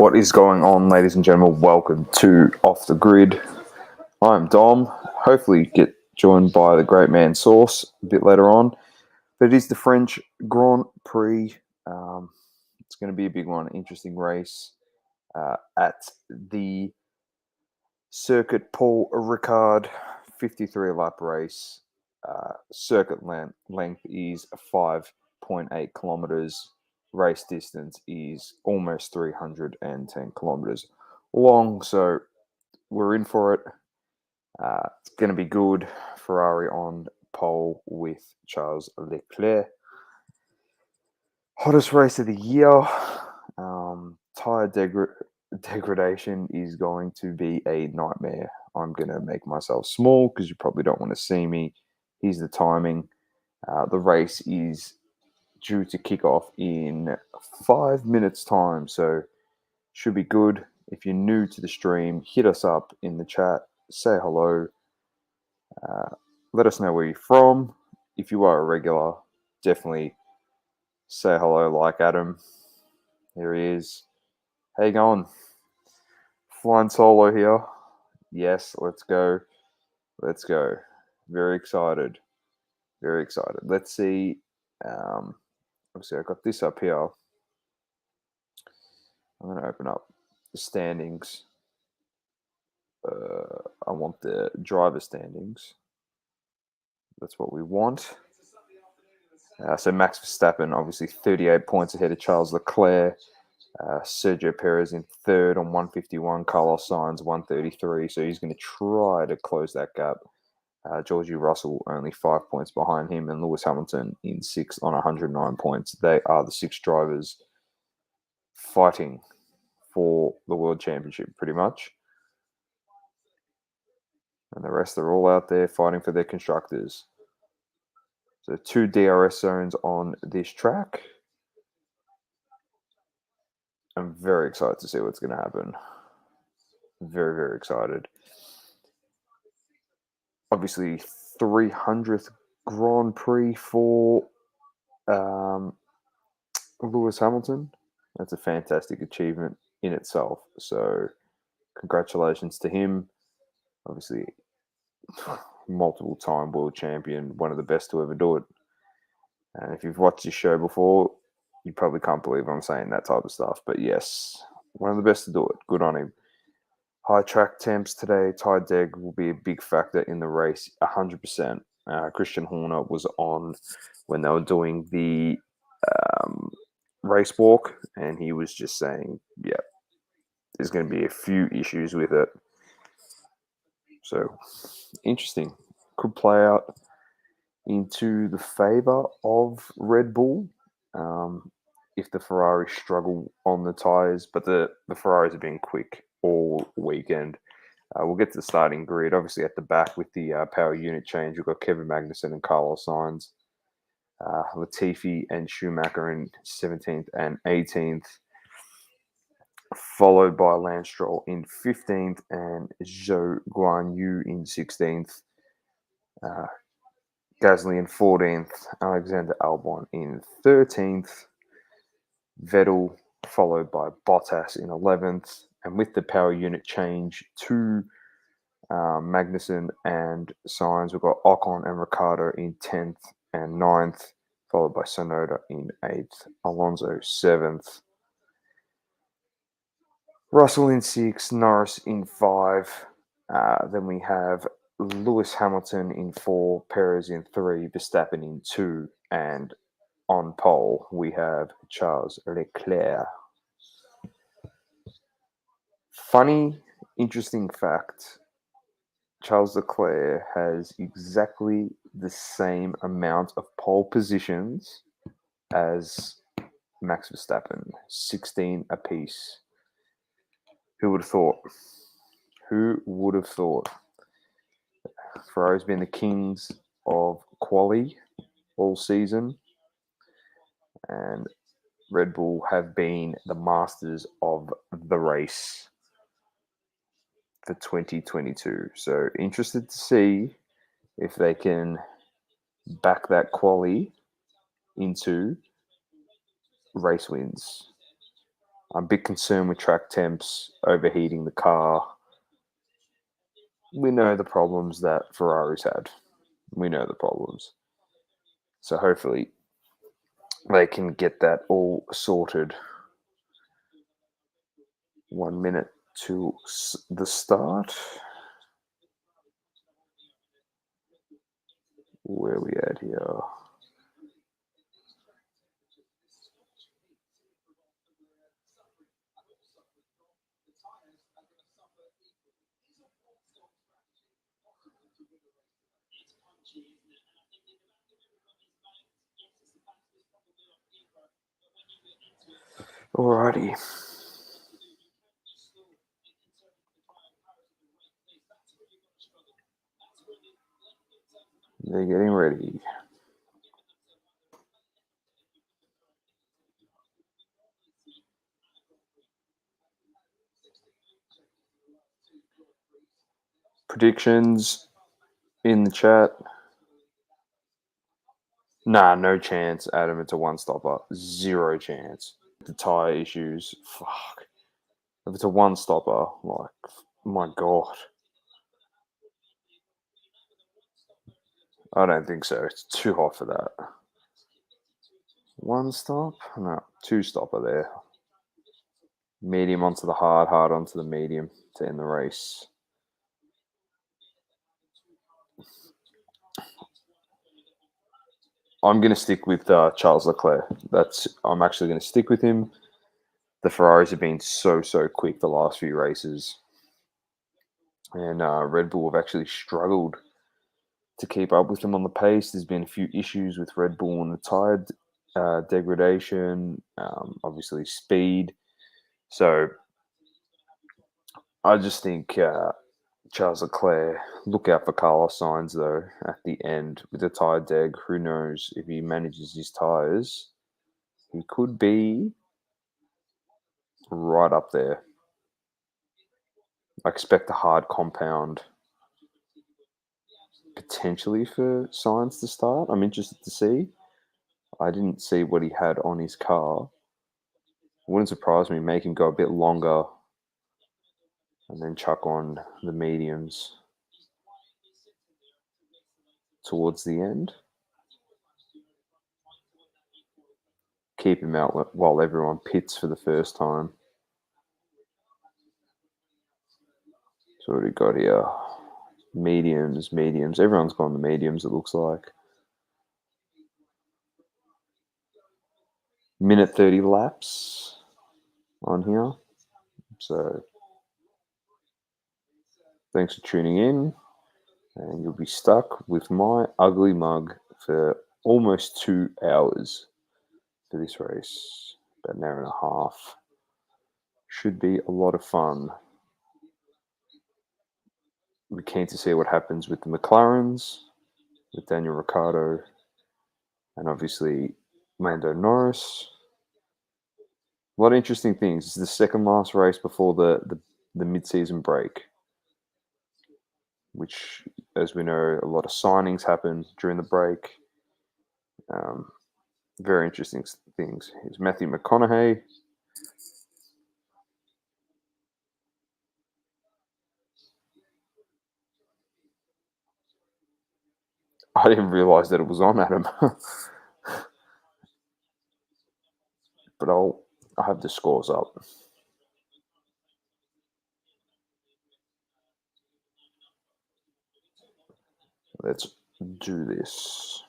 What is going on, ladies and gentlemen? Welcome to Off the Grid. I'm Dom. Hopefully get joined by the great man Sauce a bit later on. But it is the French Grand Prix. It's going to be a big one, interesting race at the Circuit Paul Ricard 53-lap race. Circuit length is 5.8 kilometers. Race distance is almost 310 kilometers long, so we're in for it. It's going to be good. Ferrari on pole with Charles Leclerc. Hottest race of the year. Tire degradation is going to be a nightmare. I'm going to make myself small because you probably don't want to see me. Here's the timing. The race is due to kick off in 5 minutes' time, so should be good. If you're new to the stream, hit us up in the chat, say hello, let us know where you're from. If you are a regular, definitely say hello like Adam. Here he is. How you going? Flying solo here. Yes, let's go. Let's go. Very excited. Very excited. Let's see. Obviously, I got this up here. I'm going to open up the standings. I want the driver standings. That's what we want. So Max Verstappen, obviously 38 points ahead of Charles Leclerc. Sergio Perez in third on 151. Carlos Sainz 133. So he's going to try to close that gap. Georgie Russell only 5 points behind him, and Lewis Hamilton in sixth on 109 points. They are the six drivers fighting for the World Championship, pretty much. And the rest are all out there fighting for their constructors. So 2 DRS zones on this track. I'm very excited to see what's going to happen. Very, very excited. Obviously, 300th Grand Prix for Lewis Hamilton. That's a fantastic achievement in itself. So congratulations to him. Obviously, multiple-time world champion, one of the best to ever do it. And if you've watched this show before, you probably can't believe I'm saying that type of stuff. But yes, one of the best to do it. Good on him. High track temps today. Tire deg will be a big factor in the race, 100%. Christian Horner was on when they were doing the race walk, and he was just saying, yeah, there's going to be a few issues with it. So, interesting. Could play out into the favor of Red Bull if the Ferrari struggle on the tyres, but the Ferraris have been quick all weekend. We'll get to the starting grid. Obviously, at the back with the power unit change, we've got Kevin Magnussen and Carlos Sainz, Latifi and Schumacher in 17th and 18th, followed by Lance Stroll in 15th and Zhou Guanyu in 16th. Gasly in 14th, Alexander Albon in 13th, Vettel followed by Bottas in 11th, and with the power unit change to Magnussen and Sainz, we've got Ocon and Ricciardo in 10th and 9th, followed by Tsunoda in 8th, Alonso 7th, Russell in 6th, Norris in 5. Then we have Lewis Hamilton in 4, Perez in 3, Verstappen in 2, and on pole we have Charles Leclerc. Funny, interesting fact, Charles Leclerc has exactly the same amount of pole positions as Max Verstappen, 16 apiece. Who would have thought? Who would have thought? Ferrari's been the kings of quali all season, and Red Bull have been the masters of the race for 2022. So interested to see if they can back that quali into race wins. I'm a bit concerned with track temps, overheating the car. We know the problems that Ferrari's had. We know the problems. So hopefully they can get that all sorted. 1 minute to the start. Where are we at here? Alrighty. They're getting ready. Predictions in the chat. Nah, no chance, Adam. It's a one-stopper. Zero chance. The tyre issues. Fuck. If it's a one-stopper, like, my God. I don't think so. It's too hot for that. One stop? No, two stopper there. Medium onto the hard onto the medium to end the race. I'm going to stick with Charles Leclerc. I'm actually going to stick with him. The Ferraris have been so quick the last few races. And Red Bull have actually struggled to keep up with them on the pace. There's been a few issues with Red Bull and the tyre degradation, obviously speed. So I just think Charles Leclerc, look out for Carlos Sainz, though, at the end with the tyre deg. Who knows if he manages his tyres? He could be right up there. I expect a hard compound potentially for Sainz to start. I'm interested to see. I didn't see what he had on his car. It wouldn't surprise me, make him go a bit longer and then chuck on the mediums towards the end. Keep him out while everyone pits for the first time. So what do we got here? Mediums. Everyone's gone the mediums, it looks like. Minute 30 laps on here. So thanks for tuning in. And you'll be stuck with my ugly mug for almost 2 hours for this race. About an hour and a half. Should be a lot of fun. We're keen to see what happens with the McLarens, with Daniel Ricciardo, and obviously Lando Norris. A lot of interesting things. This is the second last race before the mid-season break, which, as we know, a lot of signings happen during the break. Very interesting things. Here's Matthew McConaughey. I didn't realise that it was on, Adam. But I'll have the scores up. Let's do this.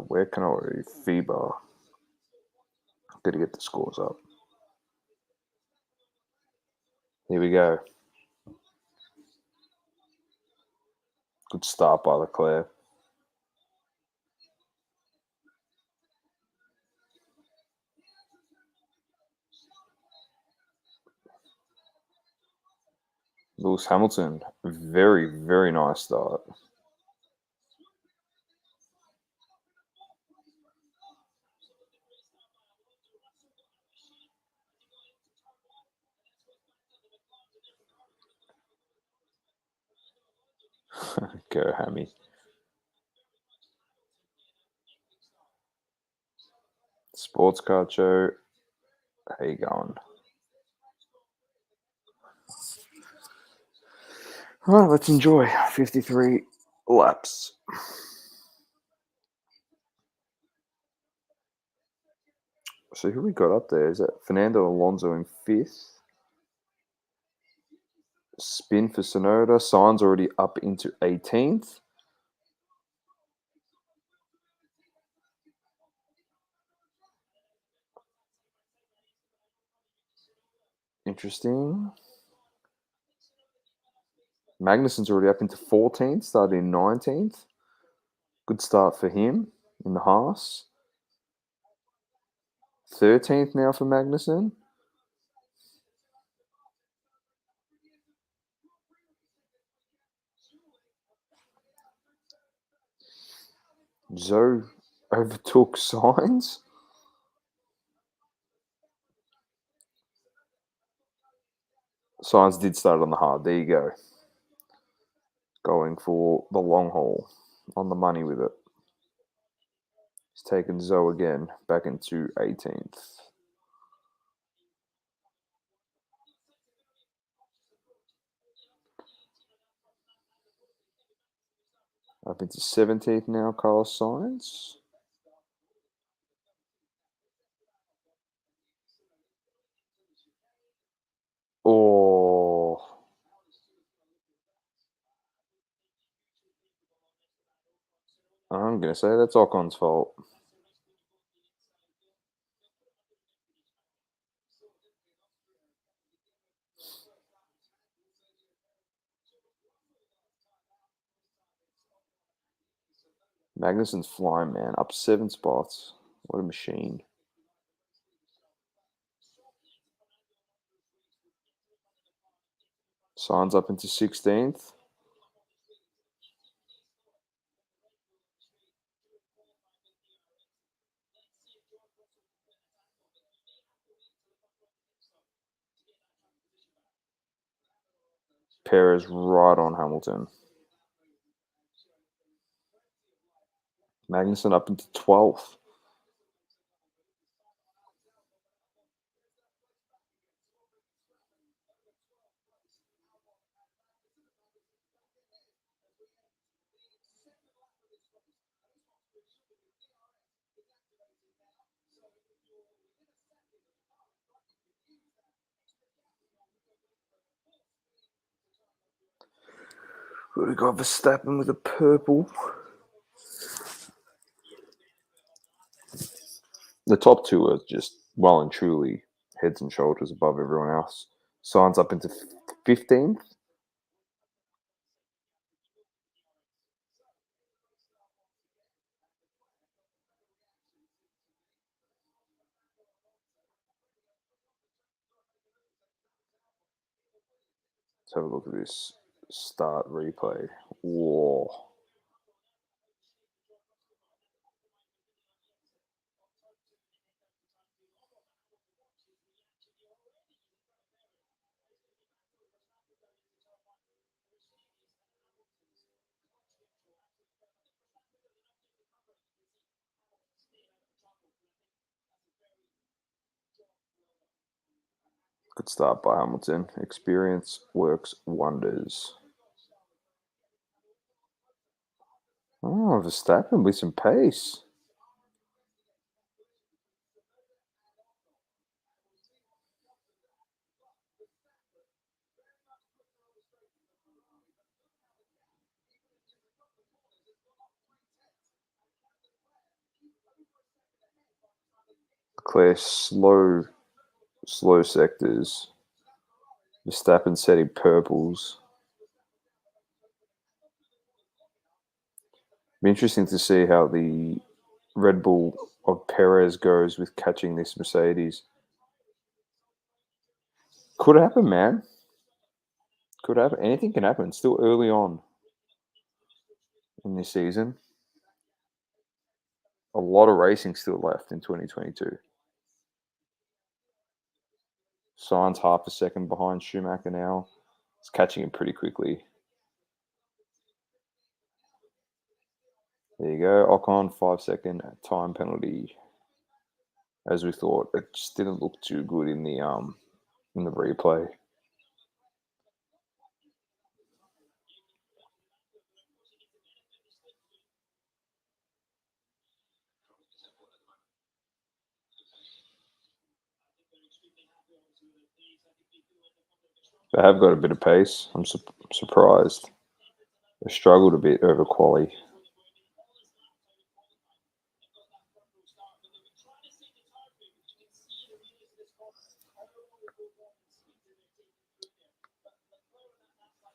Where can I FIBA? Gotta get the scores up. Here we go. Good start by Leclerc. Lewis Hamilton, very nice start. Go, Hammy. Sports Card Show. How you going? All right, let's enjoy 53 laps. So who we got up there? Is that Fernando Alonso in 5th? Spin for Sonoda. Signs already up into 18th. Interesting. Magnussen's already up into 14th, started in 19th. Good start for him in the Haas. 13th now for Magnussen. Zoe overtook Sainz. Sainz did start on the hard. There you go. Going for the long haul. On the money with it. He's taken Zoe again back into 18th. Up into 17th now, Carlos Sainz. Oh, I'm going to say that's Ocon's fault. Magnussen's flying, man. Up 7 spots. What a machine. Signs up into 16th. Perez right on Hamilton. Magnussen up into 12th. We got Verstappen with a purple. The top two are just well and truly heads and shoulders above everyone else. Signs up into 15th. Let's have a look at this start replay. Whoa. Good start by Hamilton. Experience works wonders. Oh, Verstappen with some pace. Clear slow sectors. Verstappen setting purples. Be interesting to see how the Red Bull of Perez goes with catching this Mercedes. Could happen, man. Could happen. Anything can happen. Still early on in this season. A lot of racing still left in 2022. Sainz half a second behind Schumacher now. It's catching him pretty quickly. There you go. Ocon, 5-second time penalty. As we thought, it just didn't look too good in the replay. They have got a bit of pace. I'm surprised. They struggled a bit over quali.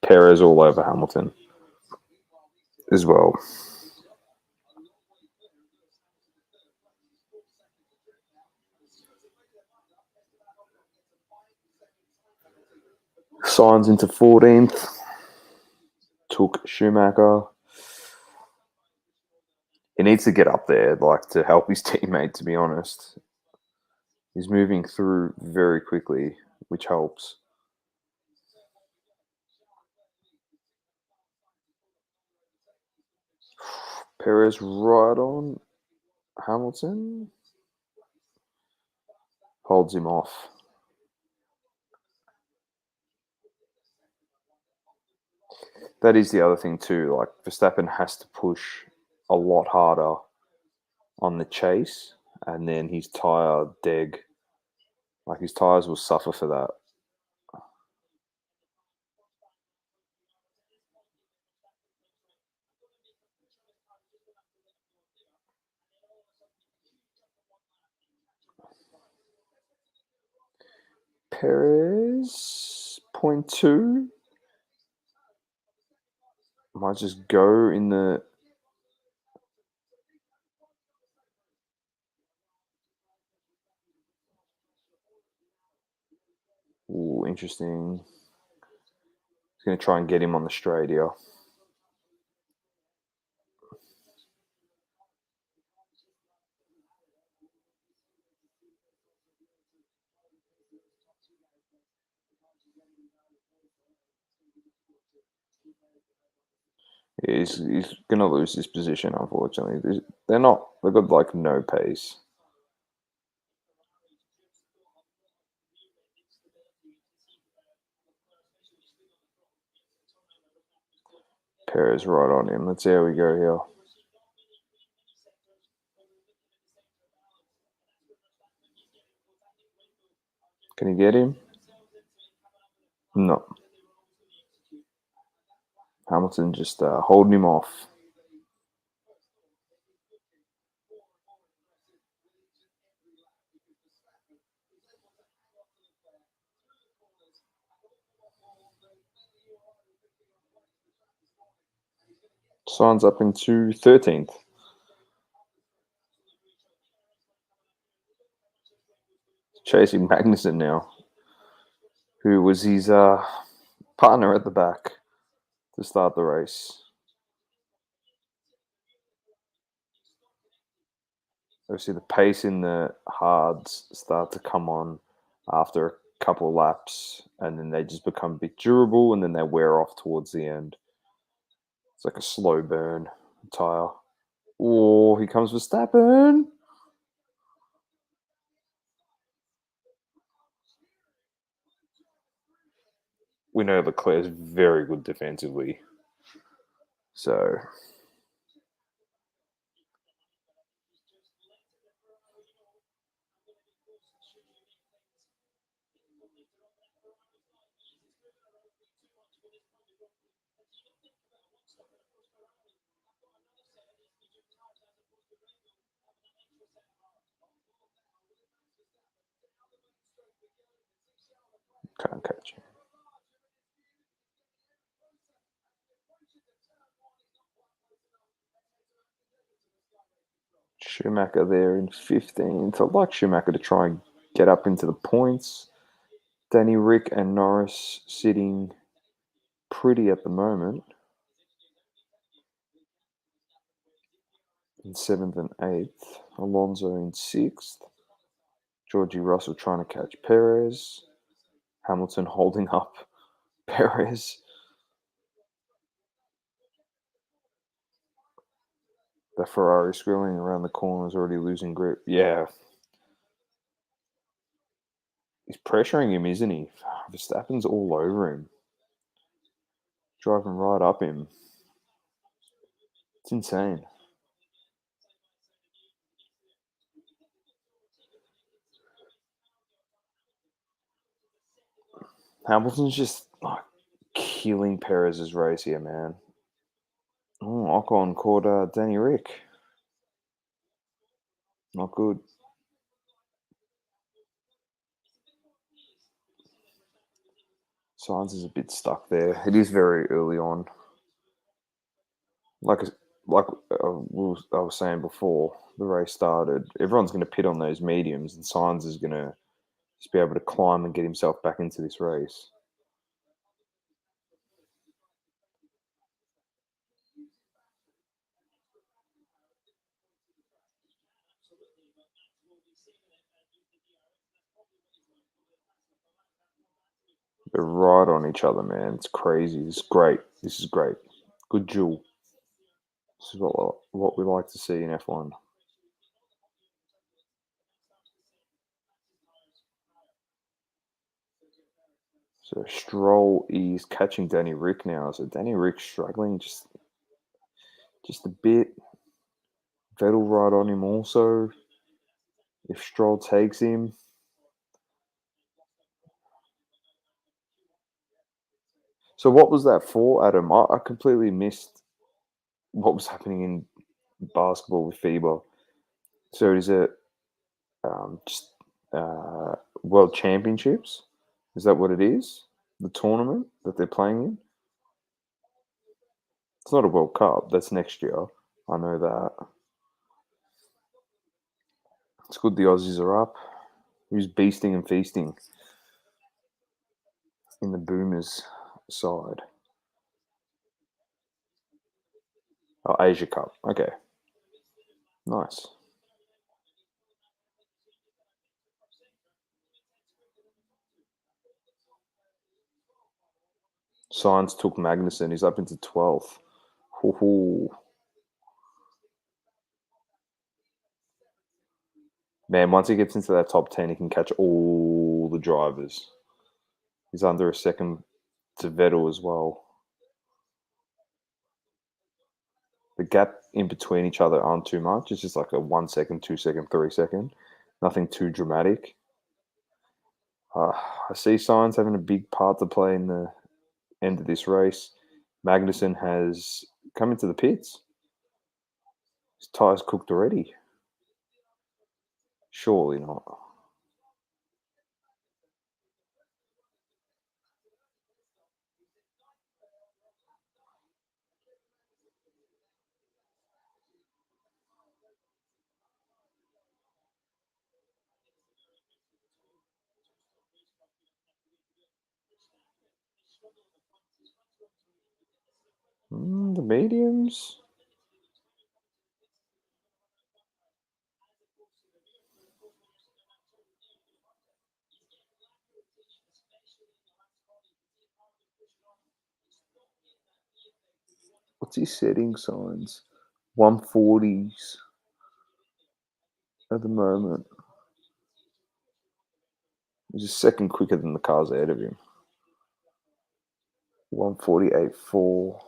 Perez all over Hamilton as well. Signs into 14th. Took Schumacher. He needs to get up there, like, to help his teammate, to be honest. He's moving through very quickly, which helps. Perez right on Hamilton. Holds him off. That is the other thing too. Like, Verstappen has to push a lot harder on the chase, and then his tyre deg. Like, his tyres will suffer for that. Perez, 0.2. Might just go in the... Ooh, interesting. He's going to try and get him on the straight here. Yeah, he's going to lose this position, unfortunately. They've got like no pace. Perez right on him. Let's see how we go here. Can he get him? No. Hamilton just holding him off. Signs up into 13th. Chasing Magnussen now, who was his partner at the back to start the race. Obviously, the pace in the hards start to come on after a couple of laps, and then they just become a bit durable, and then they wear off towards the end. It's like a slow burn tire. Oh, here comes Verstappen. We know Leclerc's very good defensively. So, can't catch him. Schumacher there in 15th. I'd like Schumacher to try and get up into the points. Danny Rick and Norris sitting pretty at the moment in 7th and 8th. Alonso in 6th. Georgie Russell trying to catch Perez. Hamilton holding up Perez. The Ferrari screwing around the corner is already losing grip. Yeah, he's pressuring him, isn't he? Verstappen's all over him, driving right up him. It's insane. Hamilton's just like killing Perez's race here, man. Oh, Ocon caught Danny Rick. Not good. Sainz is a bit stuck there. It is very early on. Like like I was saying before the race started, everyone's going to pit on those mediums, and Sainz is going to just be able to climb and get himself back into this race. They're right on each other, man. It's crazy. It's great. This is great. Good duel. This is what we like to see in F1. So Stroll is catching Danny Rick now. So Danny Rick struggling just a bit. Vettel right on him also. If Stroll takes him. So what was that for, Adam? I completely missed what was happening in basketball with FIBA. So is it just World Championships? Is that what it is? The tournament that they're playing in? It's not a World Cup. That's next year. I know that. It's good the Aussies are up. Who's beasting and feasting in the Boomers side? Oh, Asia Cup. Okay. Nice. Science took Magnussen. He's up into 12th. Hoo-hoo. Man, once he gets into that top 10, he can catch all the drivers. He's under a second to Vettel as well. The gap in between each other aren't too much. It's just like a 1 second, 2 second, 3 second. Nothing too dramatic. Uh, I see Signs having a big part to play in the end of this race. Magnussen has come into the pits. His tyres cooked already. Surely not. The mediums. What's his setting signs? 140s at the moment. He's a second quicker than the cars ahead of him. 148.4.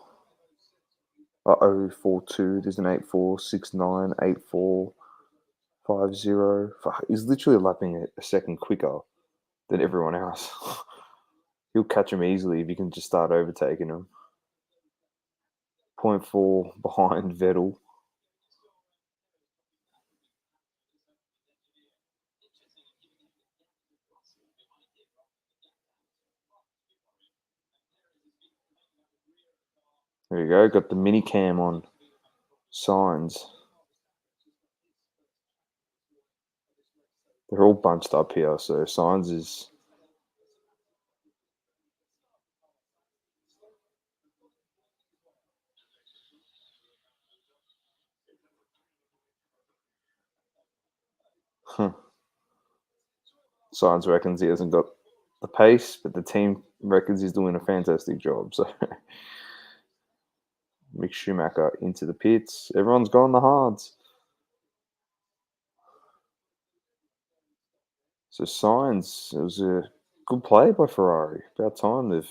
042. There's an 8469, 8450. He's literally lapping a second quicker than everyone else. He'll catch him easily if you can just start overtaking him. Point 0.4 behind Vettel. There you go. Got the mini cam on signs. They're all bunched up here, so signs is. Signs reckons he hasn't got the pace, but the team reckons he's doing a fantastic job. So Mick Schumacher into the pits. Everyone's gone the hards. So Sainz, it was a good play by Ferrari. About time they've.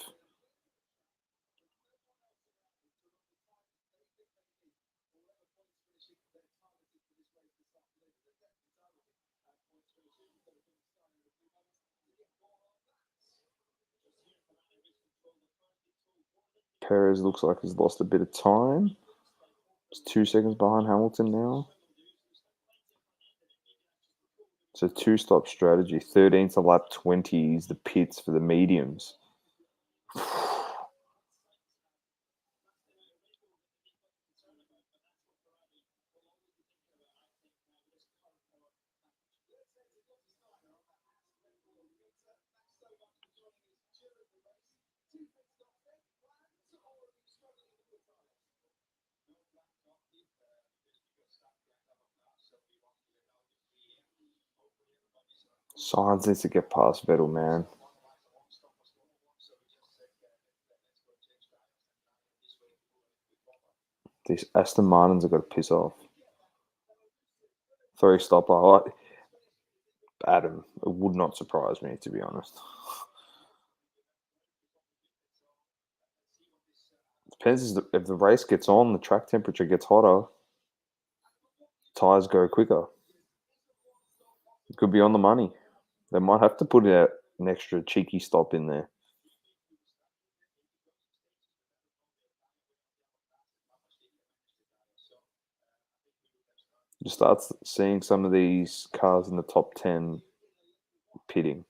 Perez looks like he's lost a bit of time. It's 2 seconds behind Hamilton now. So two-stop strategy. 13 to lap 20 is the pits for the mediums. Sainz needs to get past Vettel, man. These Aston Martins have got to piss off. 3-stopper. Adam, it would not surprise me, to be honest. Depends if the race gets on, the track temperature gets hotter, tires go quicker. It could be on the money. They might have to put an extra cheeky stop in there. You start seeing some of these cars in the top 10 pitting.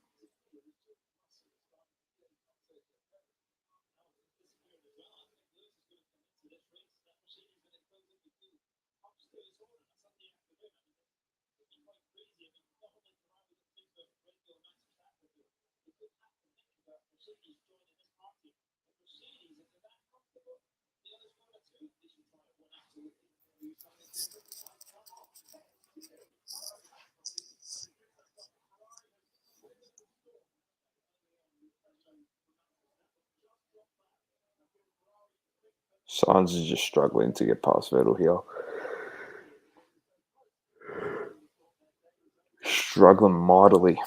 Sainz is just struggling to get past Vettel here. Struggling mightily.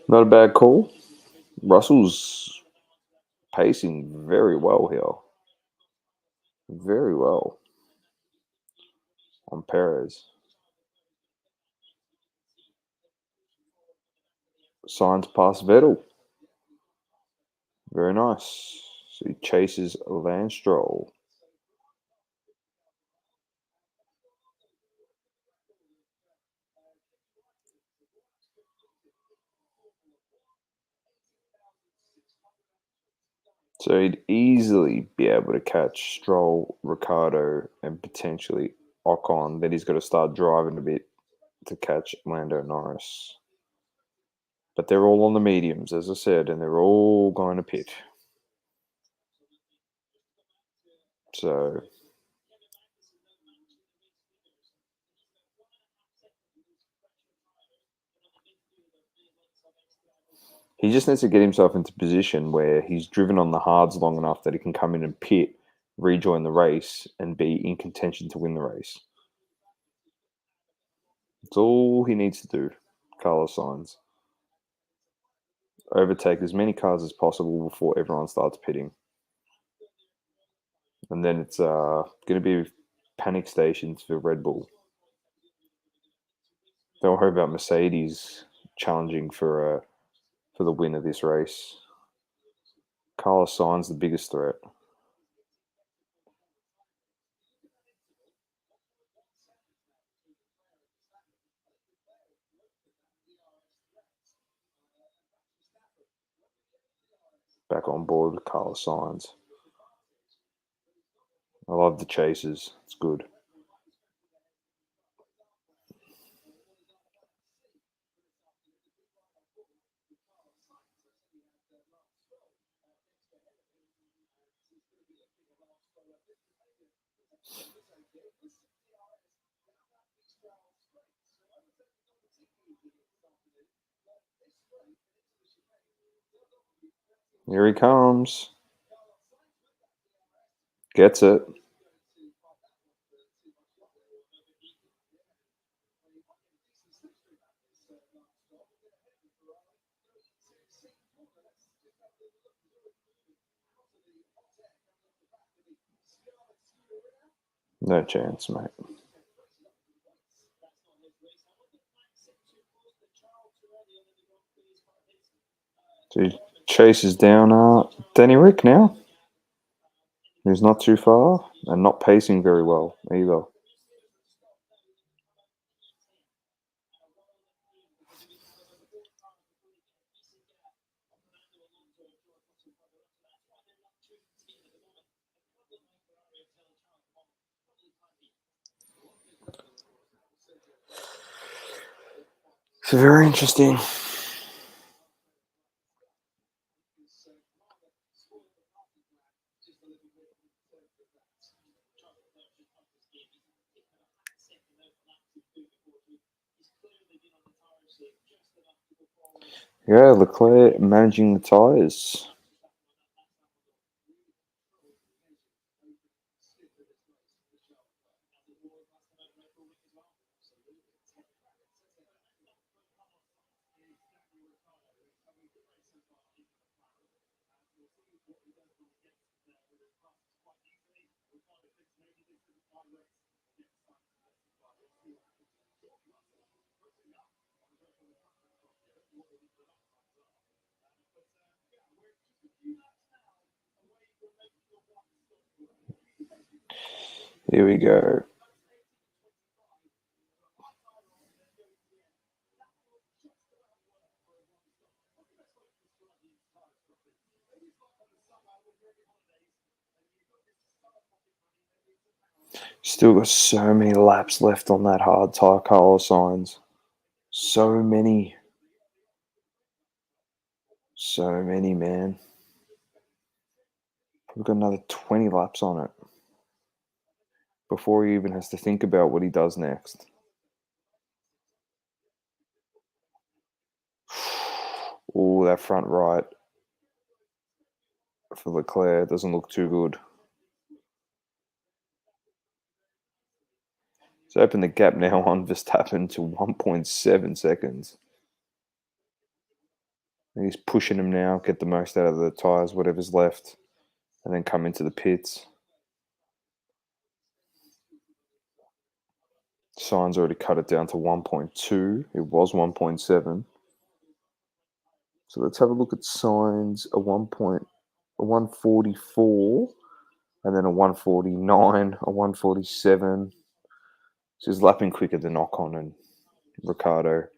Not a bad call. Russell's pacing very well here. Very well on Perez. Sainz past Vettel. Very nice. So he chases Lance Stroll. So he'd easily be able to catch Stroll, Ricardo, and potentially Ocon. Then he's got to start driving a bit to catch Lando Norris. But they're all on the mediums, as I said, and they're all going to pit. So he just needs to get himself into position where he's driven on the hards long enough that he can come in and pit, rejoin the race, and be in contention to win the race. That's all he needs to do, Carlos Sainz. Overtake as many cars as possible before everyone starts pitting. And then it's going to be panic stations for Red Bull. Don't worry about Mercedes challenging for the win of this race. Carlos Sainz the biggest threat. Back on board with Carlos Sainz. I love the chases. It's good. Here he comes. Gets it. No chance, mate. So he chases down Danny Rick now. He's not too far and not pacing very well either. It's very interesting. Yeah, Leclerc managing the tyres. Here we go. Still got so many laps left on that hard tyre, Carlos Sainz. So many. So many, man. We've got another 20 laps on it before he even has to think about what he does next. Oh, that front right for Leclerc doesn't look too good. It's opened the gap now on Verstappen to 1.7 seconds. And he's pushing him now, get the most out of the tyres, whatever's left, and then come into the pits. Sainz already cut it down to 1.2. It was 1.7. So let's have a look at Sainz, a 144, and then a 149, a 147. So he's lapping quicker than Ocon and Ricciardo.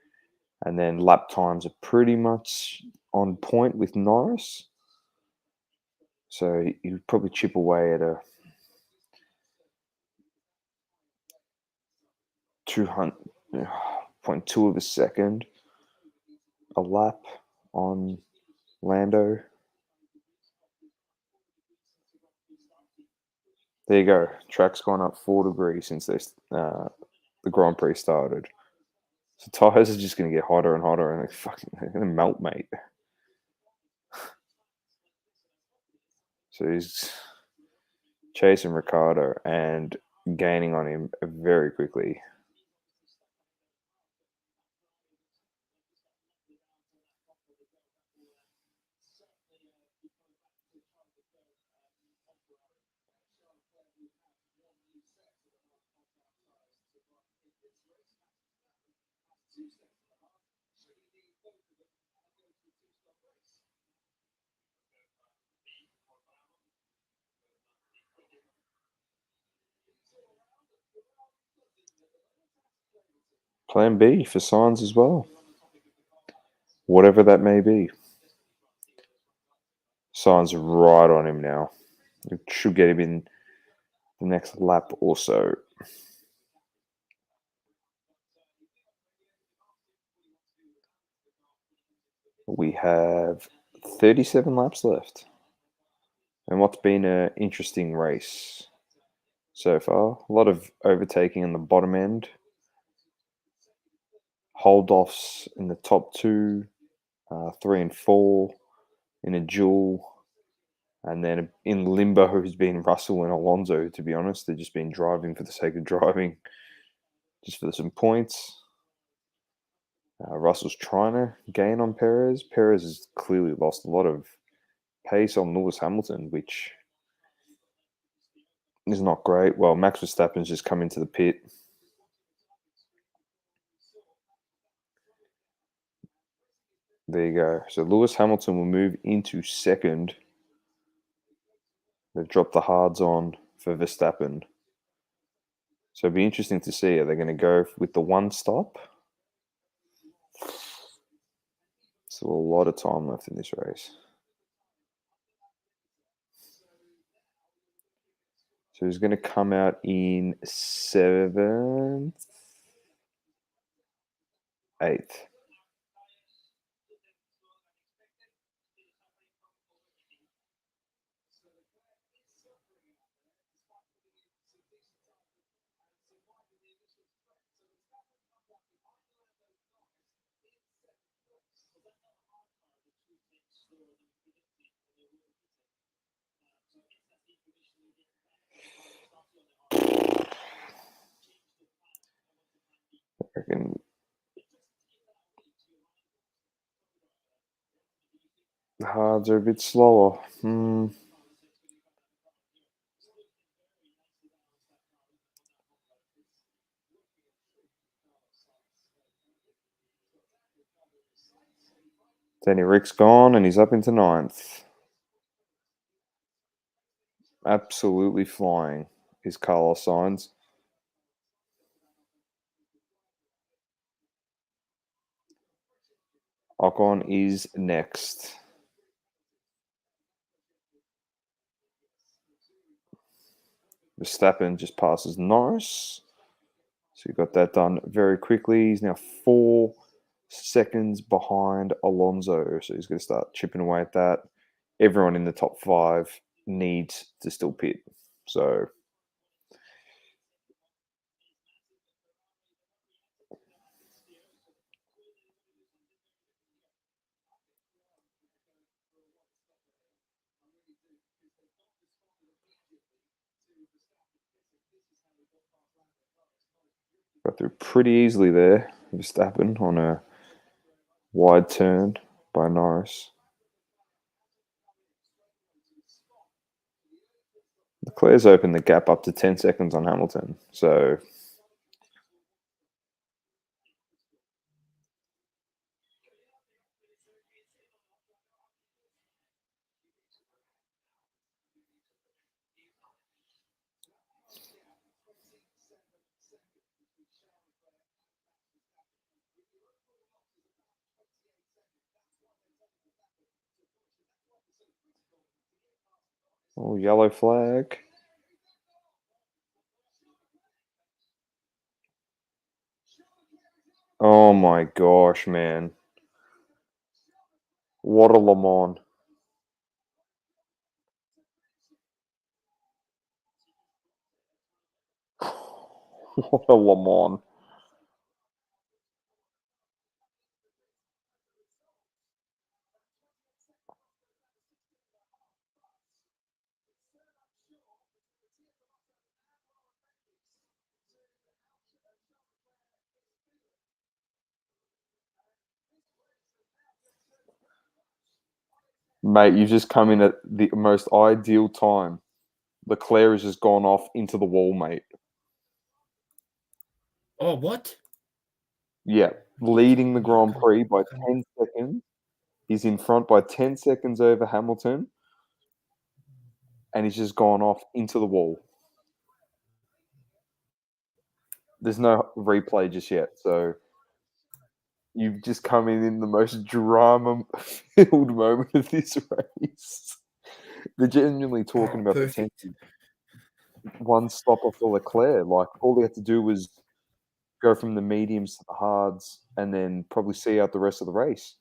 And then lap times are pretty much on point with Norris. So he would probably chip away at a 200.2 of a second a lap on Lando. There you go. Track's gone up 4 degrees since the Grand Prix started. So tires are just going to get hotter and hotter, and they're going to melt, mate. So he's chasing Ricciardo and gaining on him very quickly. Plan B for Sainz as well. Whatever that may be. Signs right on him now. It should get him in the next lap or so. We have 37 laps left. And what's been an interesting race so far? A lot of overtaking in the bottom end. Hold-offs in the top two, 3 and 4 in a duel. And then in limbo has been Russell and Alonso, to be honest. They've just been driving for the sake of driving, just for some points. Russell's trying to gain on Perez. Perez has clearly lost a lot of pace on Lewis Hamilton, which is not great. Well, Max Verstappen's just come into the pit. There you go. So Lewis Hamilton will move into second. They've dropped the hards on for Verstappen. So it'll be interesting to see. Are they going to go with the one stop? Still a lot of time left in this race. So he's going to come out in 7th, 8th. I reckon the hards are a bit slower. Danny Rick's gone and he's up into 9th. Absolutely flying is Carlos Sainz. Ocon is next. Verstappen just passes Norris. So he got that done very quickly. He's now 4 seconds behind Alonso. So he's going to start chipping away at that. Everyone in the top 5 needs to still pit. So got through pretty easily there. Verstappen on a wide turn by Norris. Leclerc's opened the gap up to 10 seconds on Hamilton. So oh, yellow flag. Oh my gosh, man. What a Le Mans. What a Le Mans. Mate, you've just come in at the most ideal time. Leclerc has just gone off into the wall, mate. Oh, what? Yeah, leading the Grand Prix by 10 seconds. He's in front by 10 seconds over Hamilton. And he's just gone off into the wall. There's no replay just yet. So you've just come in the most drama-filled moment of this race. They're genuinely talking Oh, about perfect. potentially one stopper for Leclerc. Like, all they had to do was go from the mediums to the hards and then probably see out the rest of the race.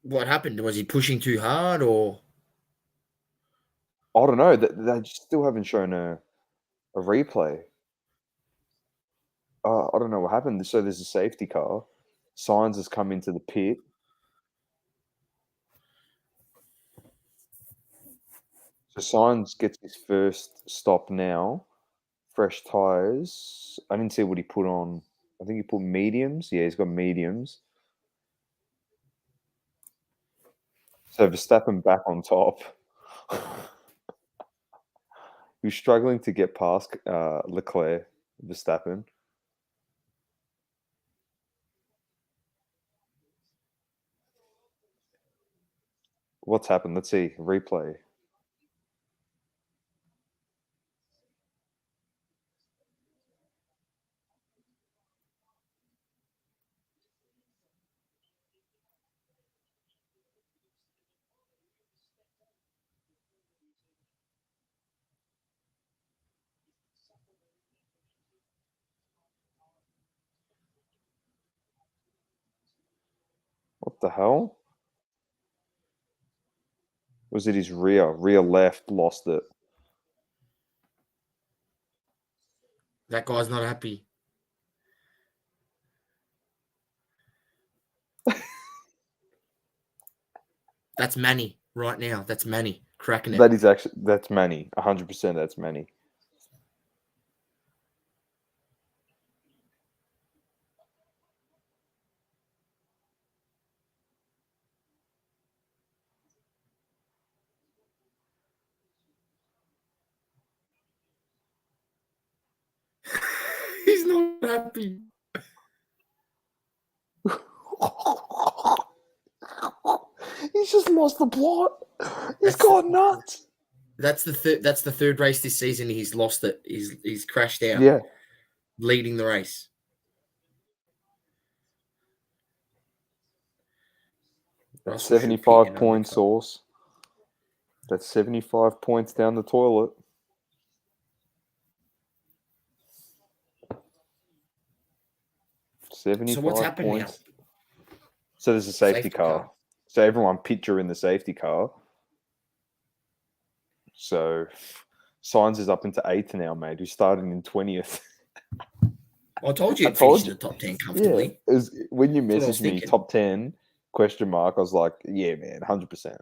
What happened? Was he pushing too hard or? I don't know. They still haven't shown a replay. I don't know what happened. So there's a safety car. Sainz has come into the pit. So Sainz gets his first stop now. Fresh tyres. I didn't see what he put on. I think he put mediums. Yeah, he's got mediums. So Verstappen back on top. He was struggling to get past Leclerc, Verstappen. What's happened? Let's see. Replay. What the hell? Was it his rear left lost it? That guy's not happy. That's Manny right now. That's Manny cracking it. That's Manny. 100% that's Manny. He's not happy. He's just lost the plot. He's That's gone nuts. that's the third race this season. He's lost it. He's crashed out, Yeah. leading the race. That's Russell should pit 75 and points, undercut. Sauce. That's 75 points down the toilet. So what's 75 happened now? points. So there's a safety car. So everyone picture in the safety car. So Sainz is up into 8th now, mate. Who's starting in 20th. I told you I it'd finish told in you. the top 10 Yeah. comfortably. When you That's what I was messaged me thinking. top 10 question mark, I was like, yeah, man, 100%.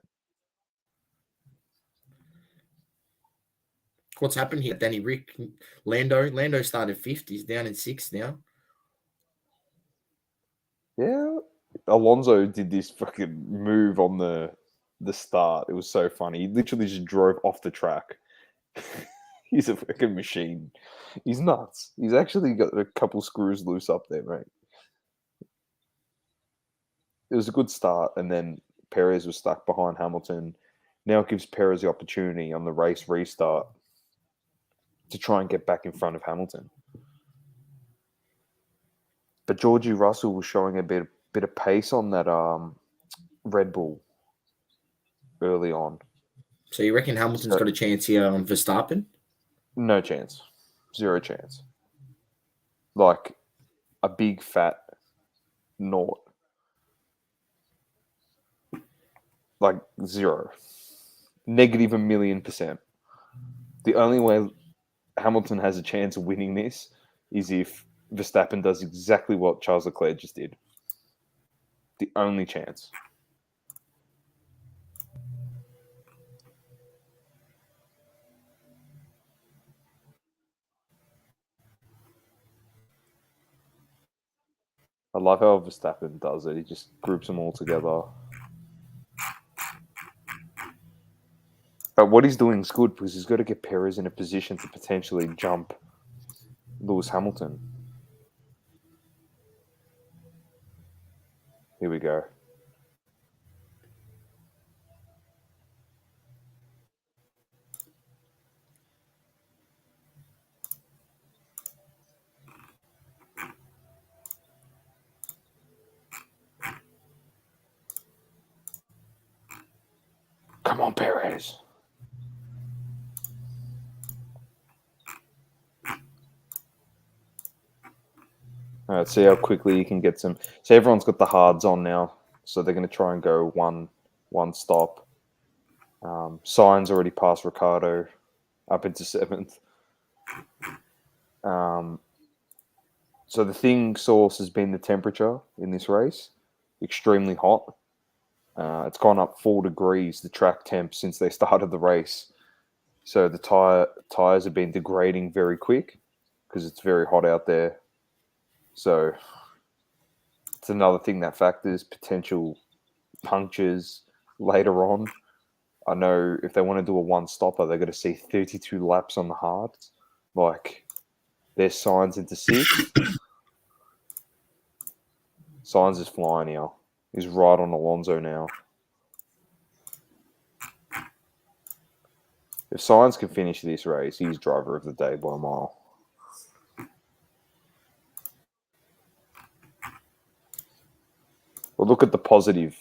What's happened here? Danny Rick, Lando started 5th. He's down in 6th now. Yeah. Alonso did this fucking move on the start. It was so funny. He literally just drove off the track. He's a fucking machine. He's nuts. He's actually got a couple screws loose up there, mate. It was a good start, and then Perez was stuck behind Hamilton. Now it gives Perez the opportunity on the race restart to try and get back in front of Hamilton. But Georgie Russell was showing a bit of pace on that Red Bull early on. So you reckon Hamilton's got a chance here on Verstappen? No chance. Zero chance. Like a big fat naught. Like zero. Negative a million%. The only way Hamilton has a chance of winning this is if Verstappen does exactly what Charles Leclerc just did. The only chance. I love how Verstappen does it. He just groups them all together. But what he's doing is good because he's got to get Perez in a position to potentially jump Lewis Hamilton. Here we go. Come on, Perez. All right, see how quickly you can get some. So everyone's got the hards on now, so they're going to try and go one stop. Signs already passed Ricardo up into 7th. So the thing source has been the temperature in this race, extremely hot. It's gone up 4 degrees, the track temp, since they started the race. So the tires have been degrading very quick because it's very hot out there. So it's another thing that factors potential punctures later on. I know if they want to do a one-stopper, they're going to see 32 laps on the hards. Like, there's Signs into 6th. Signs is flying here. He's right on Alonso now. If Signs can finish this race, he's driver of the day by a mile. Well, look at the positive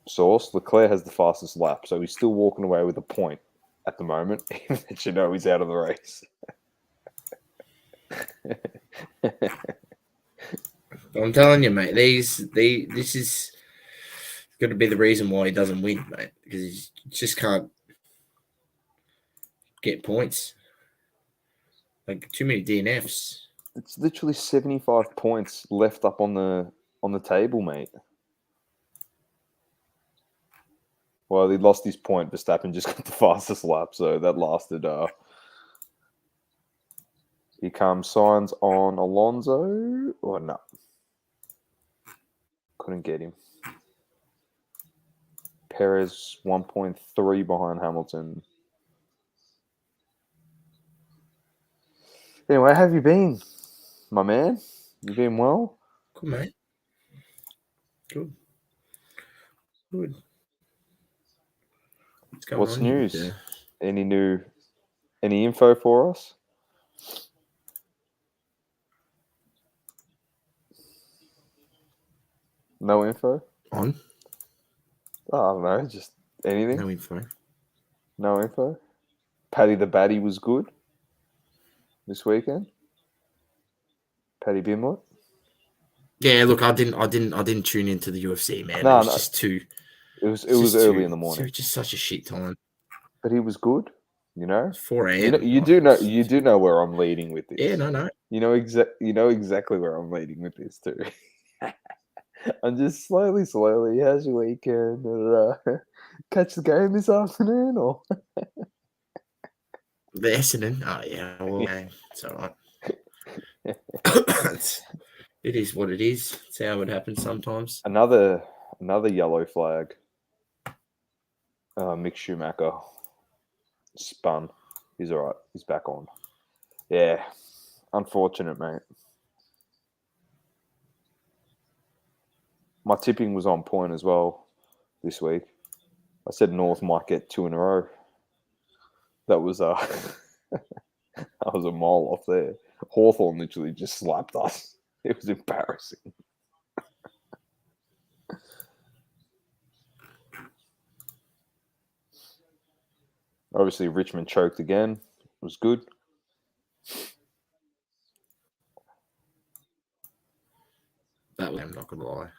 source. Leclerc has the fastest lap, so he's still walking away with a point at the moment, even that you know he's out of the race. I'm telling you, mate. This is going to be the reason why he doesn't win, mate, because he just can't get points. Like, too many DNFs. It's literally 75 points left up on the table, mate. Well, he lost his point. Verstappen just got the fastest lap, so that lasted. Here comes Signs on Alonso. Or no. Couldn't get him. Perez 1.3 behind Hamilton. Anyway, how have you been, my man? You been well? Good, mate. Good. What's going What's on news? here? Any info for us? No info? On? Oh, I don't know, just anything? No info. No info? Paddy the Batty was good this weekend? Paddy Bimlet? Yeah, look, I didn't tune into the UFC, man. No, it was no. just too. It was early in the It morning. was just such a shit time. But he was good, you know? 4 a.m. You do know where I'm leading with this. Yeah, no. You know exactly where I'm leading with this too. I'm just slowly. How's your weekend? Catch the game this afternoon, or The Essendon. Oh yeah, well, yeah, it's all right. It is what it is. It's how it happens sometimes. another yellow flag. Mick Schumacher spun. He's all right. He's back on. Yeah, unfortunate, mate. My tipping was on point as well this week. I said North might get 2 in a row. That was that was a mile off there. Hawthorn literally just slapped us. It was embarrassing. Obviously, Richmond choked again. It was good. That was, I'm not gonna lie.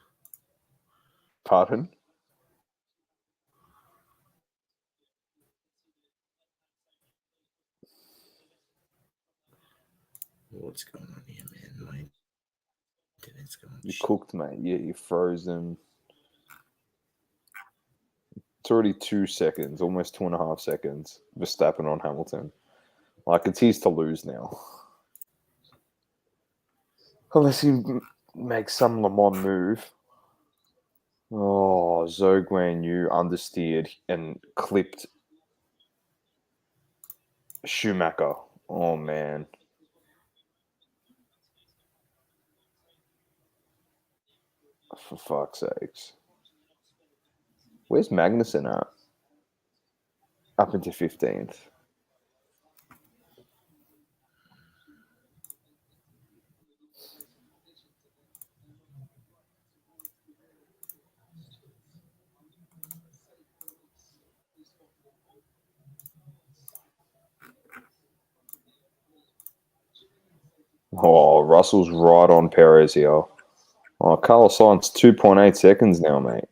Pardon? What's going on here, man? My internet's going. You cooked, mate. Yeah, you frozen. It's already 2 seconds, almost 2.5 seconds. Verstappen on Hamilton. Like, it's his to lose now. Unless he makes some Le Mans move. Oh, Zhou Guan Yu understeered and clipped Schumacher. Oh, man. For fuck's sakes. Where's Magnussen at? Up into 15th. Oh, Russell's right on Perez here. Oh, Carlos Sainz 2.8 seconds now, mate.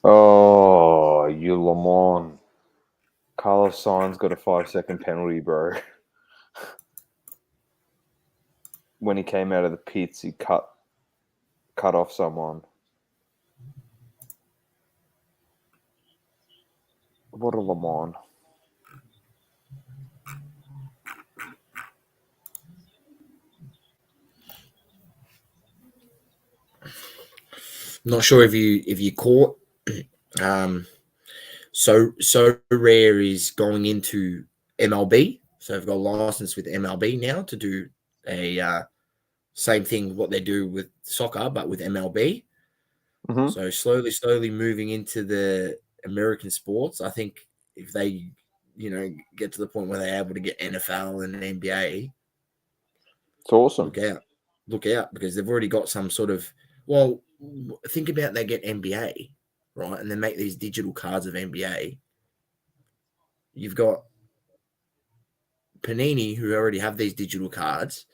Oh, you Lamont. Carlos Sainz got a 5-second penalty, bro. When he came out of the pits, he cut off someone. What a Lamont. Not sure if you caught. So Rare is going into MLB, so they've got a license with MLB now to do a same thing what they do with soccer, but with MLB. Mm-hmm. So slowly moving into the American sports. I think if they, get to the point where they're able to get NFL and NBA, It's awesome. look out, because they've already got some sort of. Well, think about they get NBA, right, and they make these digital cards of NBA. You've got Panini who already have these digital cards,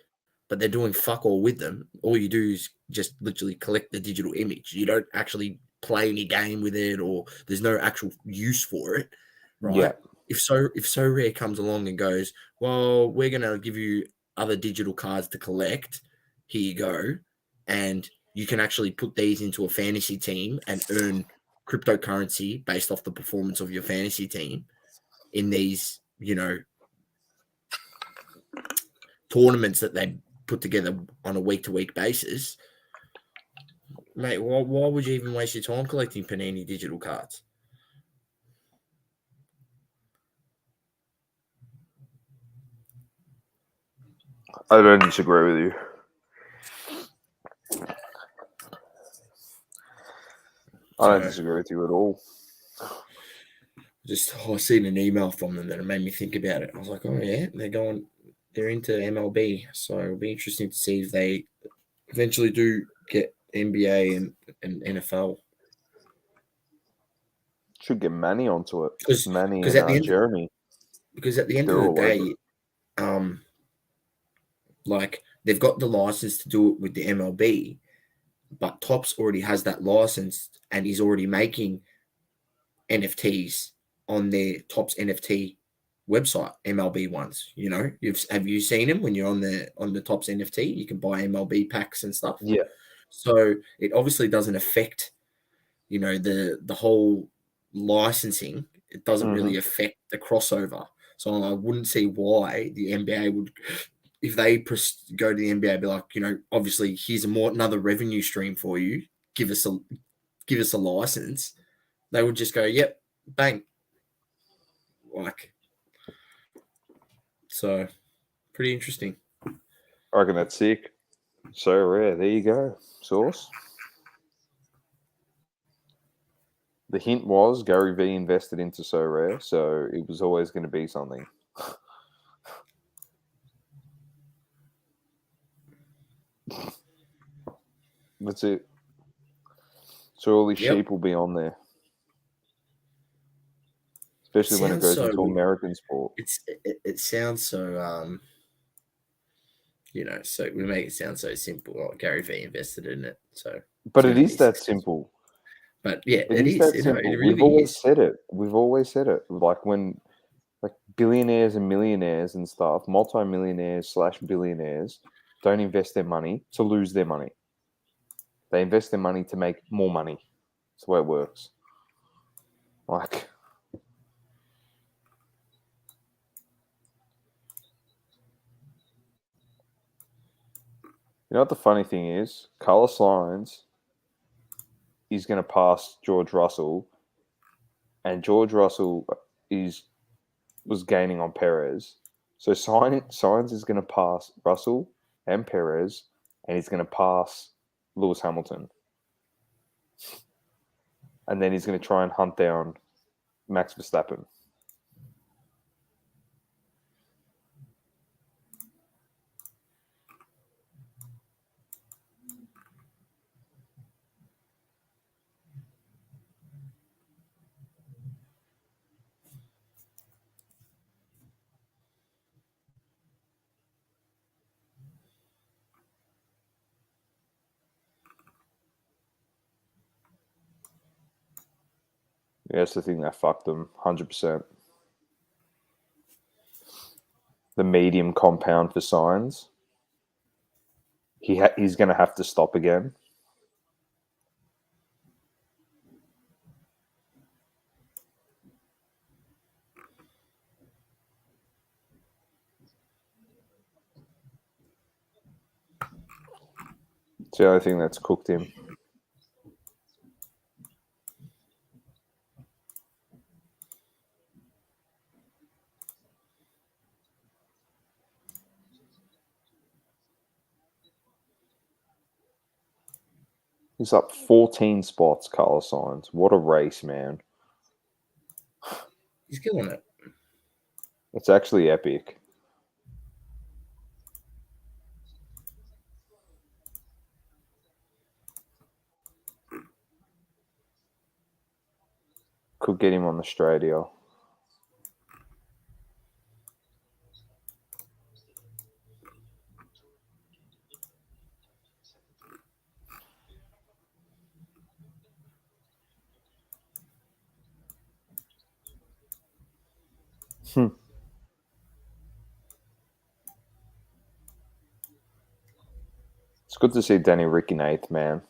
but they're doing fuck all with them. All you do is just literally collect the digital image. You don't actually play any game with it, or there's no actual use for it, right? Yeah. If So Rare comes along and goes, well, we're gonna give you other digital cards to collect. Here you go, and you can actually put these into a fantasy team and earn cryptocurrency based off the performance of your fantasy team in these, tournaments that they put together on a week-to-week basis. Mate, why would you even waste your time collecting Panini digital cards? I don't disagree with you. I don't disagree with you at all. I seen an email from them that made me think about it. I was like, oh yeah, they're into MLB, so it'll be interesting to see if they eventually do get NBA and NFL. Should get Manny onto it. Manny Because and Jeremy. Because at the end They're of the all over day, like they've got the license to do it with the MLB, but Topps already has that license and he's already making NFTs on their Topps NFT website, MLB ones. Have you seen them when you're on the Topps NFT? You can buy MLB packs and stuff. Yeah. So it obviously doesn't affect, the whole licensing. It doesn't really affect the crossover. So I wouldn't see why the NBA would, if they go to the NBA, be like, obviously here's another revenue stream for you. Give us a license. They would just go, yep, bang. So pretty interesting. I reckon that's sick. So Rare. There you go. Source. The hint was Gary V invested into So Rare, so it was always going to be something. That's it. So all these sheep will be on there. Especially when it goes into American sport. It sounds so so we make it sound so simple. Like Gary V invested in it, so but it is that simple. But yeah, it is that simple. It really We've always is. said it. We've always said it. Like when, like billionaires and millionaires and stuff, multi-millionaires / billionaires, don't invest their money to lose their money. They invest their money to make more money. That's the way it works. Like. You know what the funny thing is? Carlos Sainz is going to pass George Russell, and George Russell was gaining on Perez. So Sainz is going to pass Russell and Perez, and he's going to pass Lewis Hamilton. And then he's going to try and hunt down Max Verstappen. Yeah, that's the thing that fucked them, 100%. The medium compound for signs. He's going to have to stop again. It's the only thing that's cooked him. He's up 14 spots, Carlos Sainz. What a race, man. He's killing it. It's actually epic. Could get him on the Australia. It's good to see Danny Rick in 8th, man.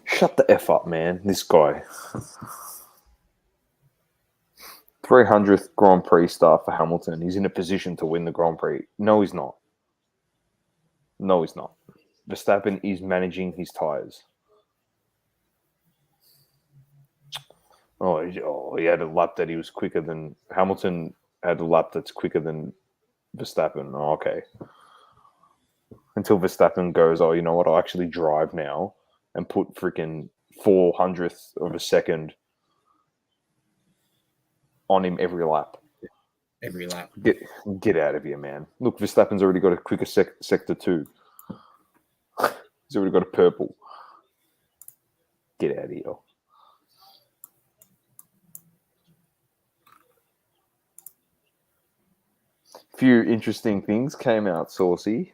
Shut the F up, man. This guy. 300th Grand Prix start for Hamilton. He's in a position to win the Grand Prix. No, he's not. No, he's not. Verstappen is managing his tyres. He had a lap that he was quicker than Hamilton. Had a lap that's quicker than Verstappen. Oh, okay. Until Verstappen goes, oh, you know what? I'll actually drive now and put freaking 400th of a second on him every lap. Every lap. Get out of here, man. Look, Verstappen's already got a quicker sector 2. He's already got a purple. Get out of here. Few interesting things came out, Saucy.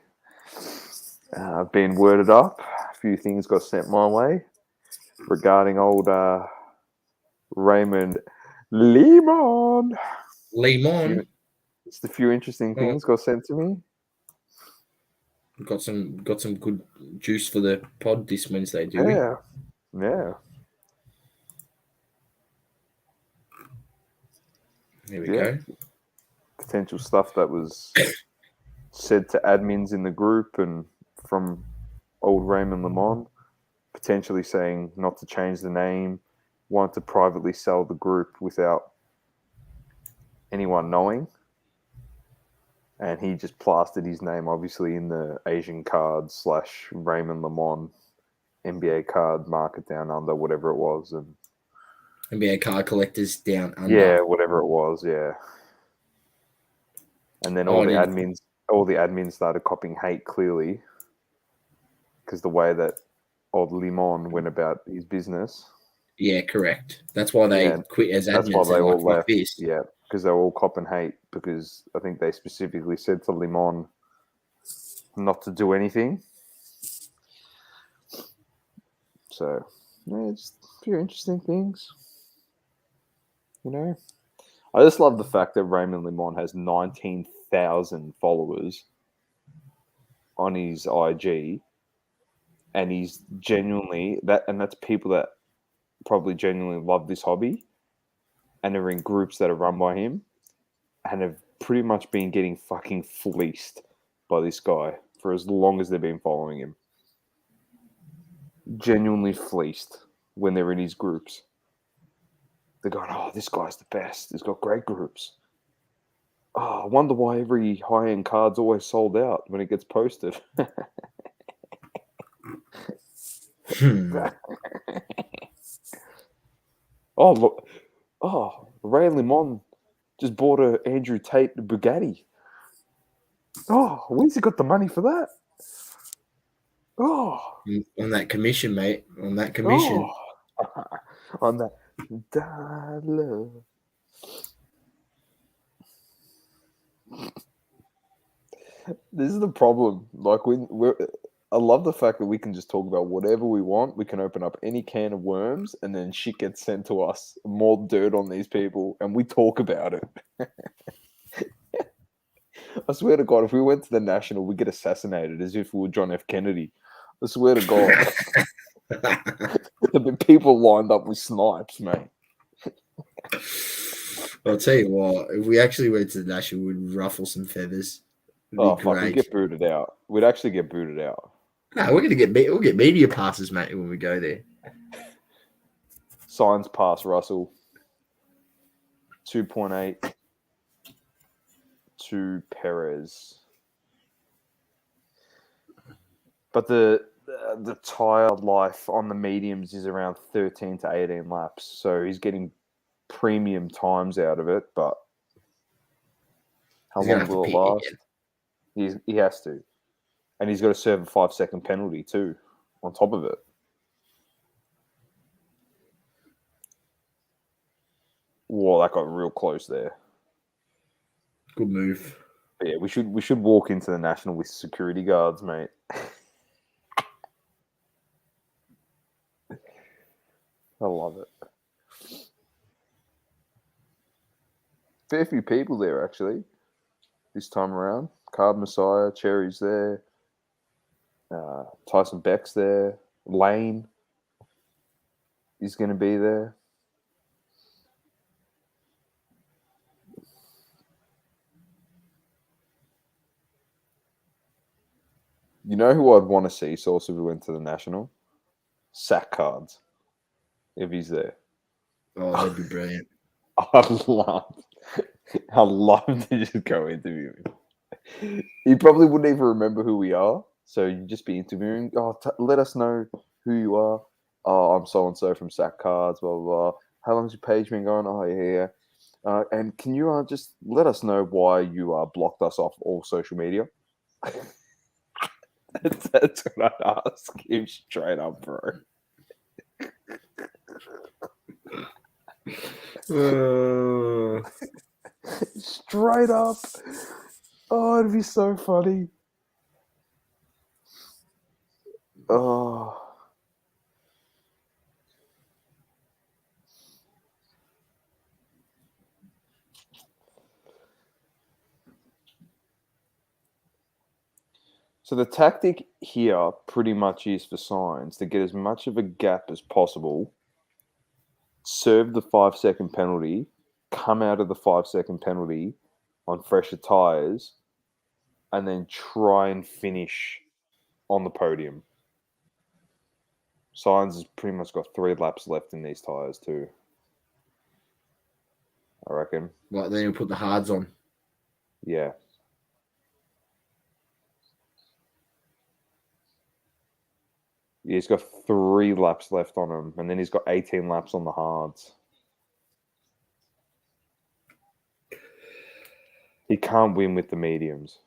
I've been worded up. A few things got sent my way regarding old Raymond Lemon. Just a few interesting things got sent to me. Got some good juice for the pod this Wednesday, do we? Yeah. There we go. Potential stuff that was said to admins in the group and from old Raymond Lemon, potentially saying not to change the name, wanted to privately sell the group without anyone knowing. And he just plastered his name, obviously, in the Asian card / Raymond Lemon NBA card market down under, whatever it was. And NBA card collectors down under. Yeah, whatever it was, yeah. And then all the admins started copying hate, clearly, because the way that old Limon went about his business. Yeah, correct. That's why they quit as admins. That's why they all left. This. Yeah, because they were all copping hate, because I think they specifically said to Limon not to do anything. So, yeah, just a few interesting things. You know? I just love the fact that Raymond Lemon has 19,000 followers on his IG, and he's genuinely that's people that probably genuinely love this hobby and are in groups that are run by him and have pretty much been getting fucking fleeced by this guy for as long as they've been following him. Genuinely fleeced when they're in his groups. They're going, oh, this guy's the best. He's got great groups. Oh, I wonder why every high-end card's always sold out when it gets posted. Oh, look. Oh, Ray Lemon just bought a Andrew Tate Bugatti. Oh, where's he got the money for that? Oh. On that commission, mate. On that commission. Oh. On that dollar. This is the problem. Like I love the fact that we can just talk about whatever we want. We can open up any can of worms, and then shit gets sent to us. More dirt on these people, and we talk about it. I swear to God, if we went to the National, we'd get assassinated as if we were John F. Kennedy. I swear to God. There'd be people lined up with snipes, mate. I'll tell you what, if we actually went to the National, we'd ruffle some feathers. It'd be Oh, fuck, we'd great. get booted out. We'd actually get booted out. No, we'll get media passes, mate, when we go there. Signs pass, Russell. 2.8 to Perez. But the tyre life on the mediums is around 13 to 18 laps. So he's getting premium times out of it, but how long will it last? He has to. And he's got to serve a 5-second penalty too, on top of it. Whoa, that got real close there. Good move. But yeah, we should walk into the National with security guards, mate. I love it. Fair few people there, actually, this time around. Card Messiah, Cherry's there. Tyson Beck's there. Lane is going to be there. You know who I'd want to see, Sauce, if we went to the National? Sack Cards, if he's there. Oh, that'd be brilliant. I'd love to just go interview him. He probably wouldn't even remember who we are, so you'd just be interviewing. Oh, let us know who you are. Oh, I'm so and so from Sack Cards. Blah blah blah. How long's your page been going? Oh yeah. And can you just let us know why you blocked us off all social media? That's what I'd ask him straight up, bro. Straight up. Oh, it'd be so funny. Oh. So the tactic here pretty much is for Signs to get as much of a gap as possible, serve the 5-second penalty, come out of the 5-second penalty on fresher tyres, and then try and finish on the podium. Signs has pretty much got 3 laps left in these tyres too, I reckon. Right, then you'll put the hards on. Yeah. Yeah, he's got 3 laps left on him, and then he's got 18 laps on the hards. He can't win with the mediums.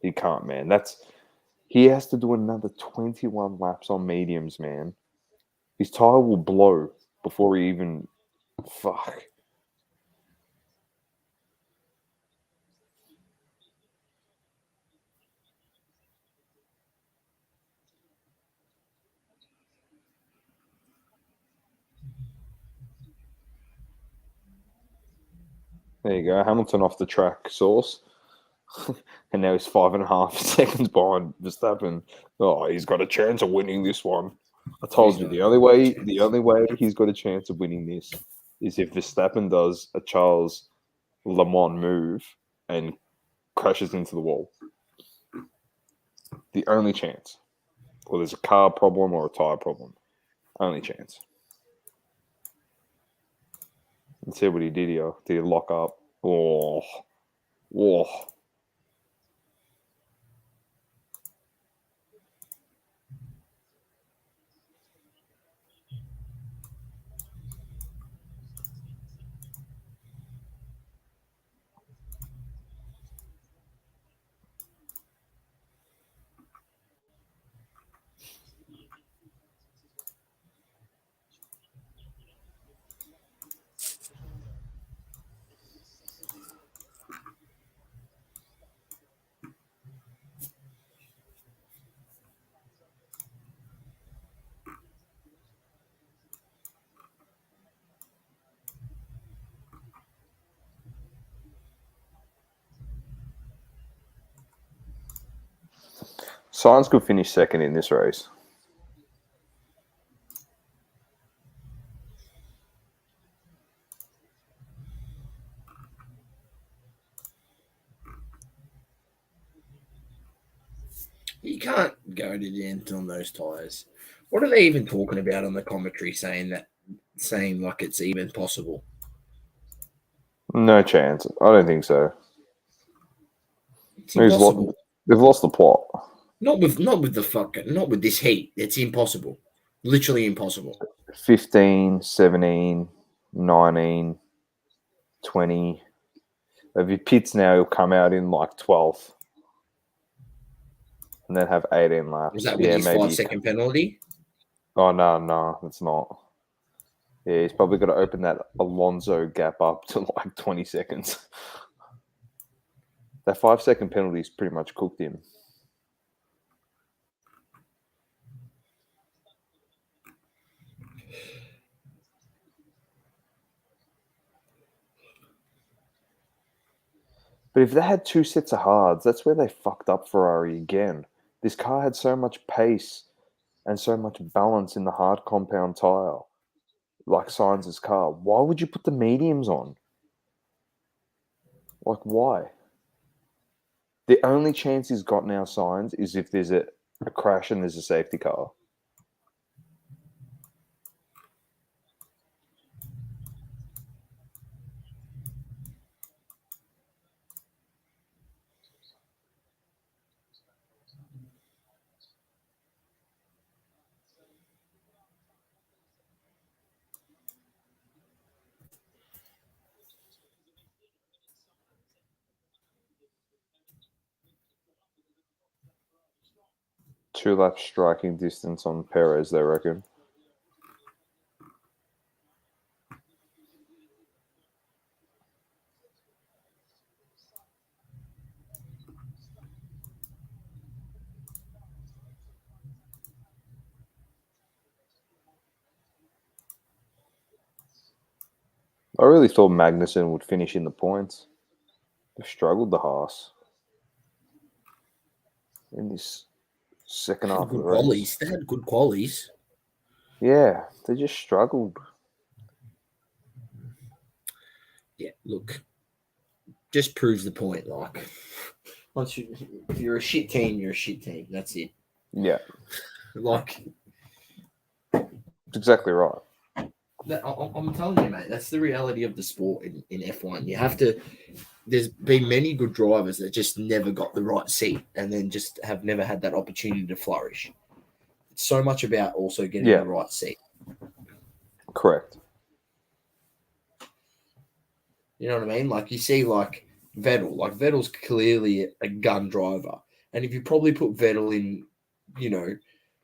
He can't, man. He has to do another 21 laps on mediums, man. His tire will blow before he even... Fuck. There you go. Hamilton off the track, Sauce. And now he's 5.5 seconds behind Verstappen. Oh, he's got a chance of winning this one. I told you the only way he's got a chance of winning this is if Verstappen does a Charles Lemon move and crashes into the wall. The only chance. Or there's a car problem or a tire problem. Only chance. Let's see what he did here. Did he lock up? Oh. Whoa. Sainz could finish second in this race. You can't go to the end on those tyres. What are they even talking about on the commentary saying like it's even possible? No chance. I don't think so. It's impossible. They've lost the plot. Not with this heat. It's impossible. Literally impossible. 15, 17, 19, 20. If he pits now, he'll come out in like 12th. And then have 18 laps. Was that with his 5-second penalty? Oh, no, it's not. Yeah, he's probably got to open that Alonso gap up to like 20 seconds. That 5-second penalty's pretty much cooked him. But if they had 2 sets of hards, that's where they fucked up Ferrari again. This car had so much pace and so much balance in the hard compound tyre, like Sainz's car. Why would you put the mediums on? Like, why? The only chance he's got now, Sainz, is if there's a crash and there's a safety car. Two-lap striking distance on Perez, they reckon. I really thought Magnussen would finish in the points. They've struggled the Haas in this second half of the race. They had good qualies. Yeah, they just struggled. Yeah, look, just proves the point. Like, if you're a shit team, you're a shit team. That's it. Yeah. Like, that's exactly right. I'm telling you, mate, that's the reality of the sport in F1. You have to. There's been many good drivers that just never got the right seat and then just have never had that opportunity to flourish. It's so much about also getting the right seat. Correct. You know what I mean? Like, you see, like, Vettel. Like, Vettel's clearly a gun driver. And if you probably put Vettel in,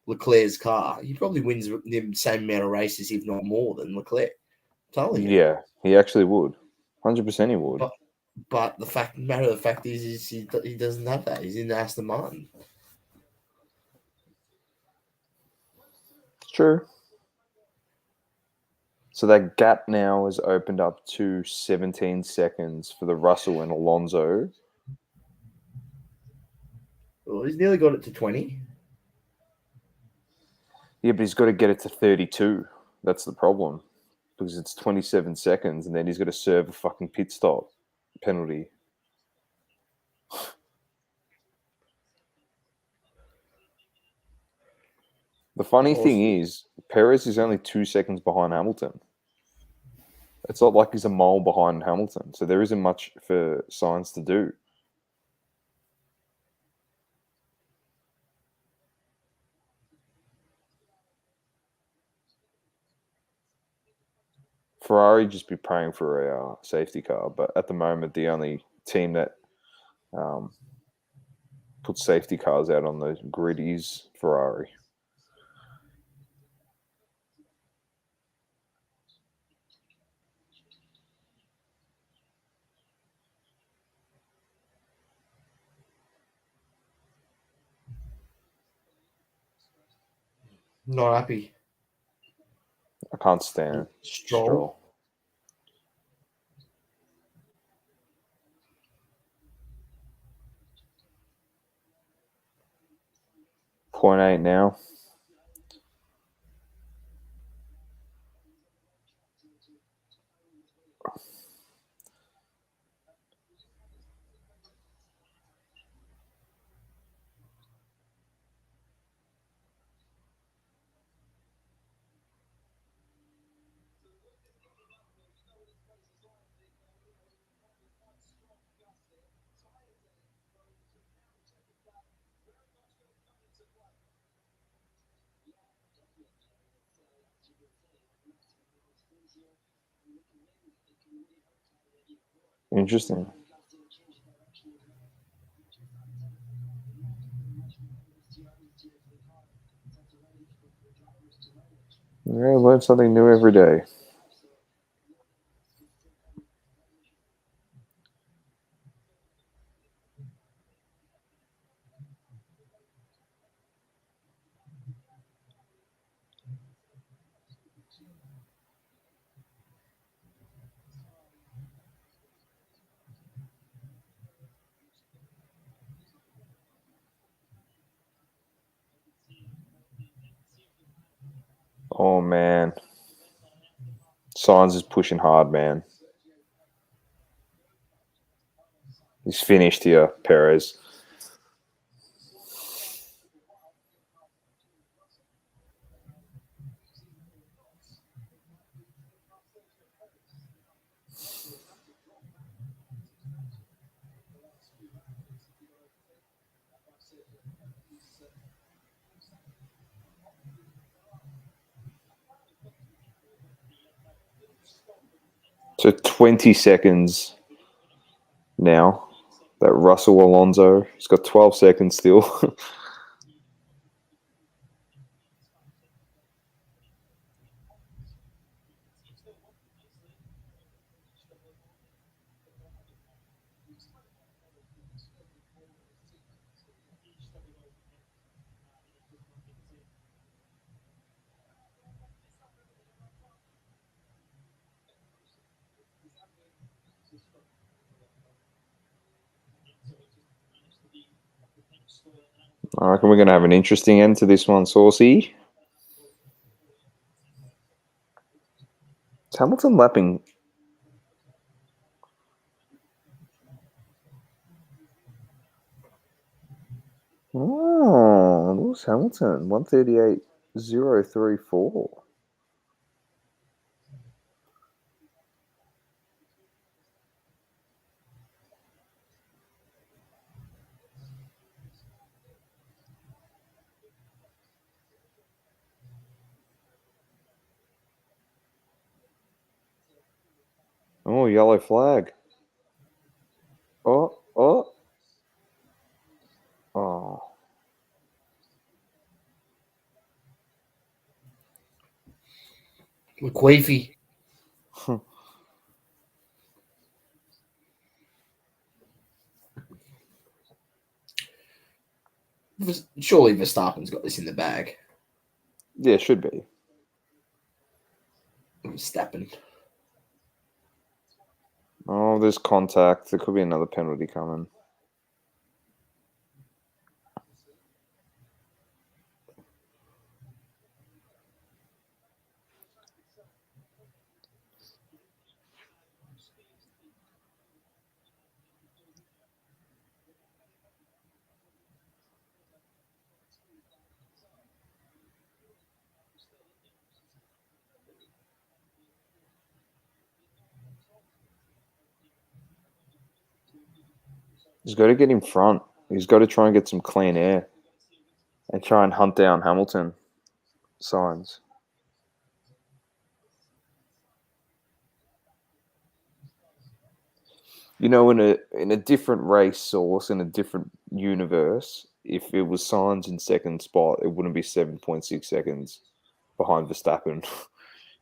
Leclerc's car, he probably wins the same amount of races, if not more, than Leclerc. I'm telling you. Yeah, he actually would. 100% he would. But the fact is he doesn't have that. He's in Aston Martin. It's true. So that gap now has opened up to 17 seconds for the Russell and Alonso. Well, he's nearly got it to 20. Yeah, but he's got to get it to 32. That's the problem. Because it's 27 seconds and then he's got to serve a fucking pit stop penalty. The funny thing is, Perez is only 2 seconds behind Hamilton. It's not like he's a mile behind Hamilton, so there isn't much for Sainz to do. Ferrari just be praying for a safety car, but at the moment, the only team that puts safety cars out on the grid is Ferrari. Not happy. I can't stand Stroll. 1.8 now. Interesting. Yeah, learn something new every day. Oh, man. Sainz is pushing hard, man. He's finished here, Perez. So 20 seconds now. That Russell Alonso. He's got 12 seconds still. I reckon we're going to have an interesting end to this one, Saucy. Is Hamilton lapping? Oh, Lewis Hamilton, 138.034. Oh, yellow flag. Oh. McQueefy. Surely Verstappen's got this in the bag. Yeah, should be. Verstappen. Oh, there's contact. There could be another penalty coming. He's got to get in front. He's got to try and get some clean air and try and hunt down Hamilton. Signs. You know, in a different race source, in a different universe, if it was Sainz in second spot, it wouldn't be 7.6 seconds behind Verstappen.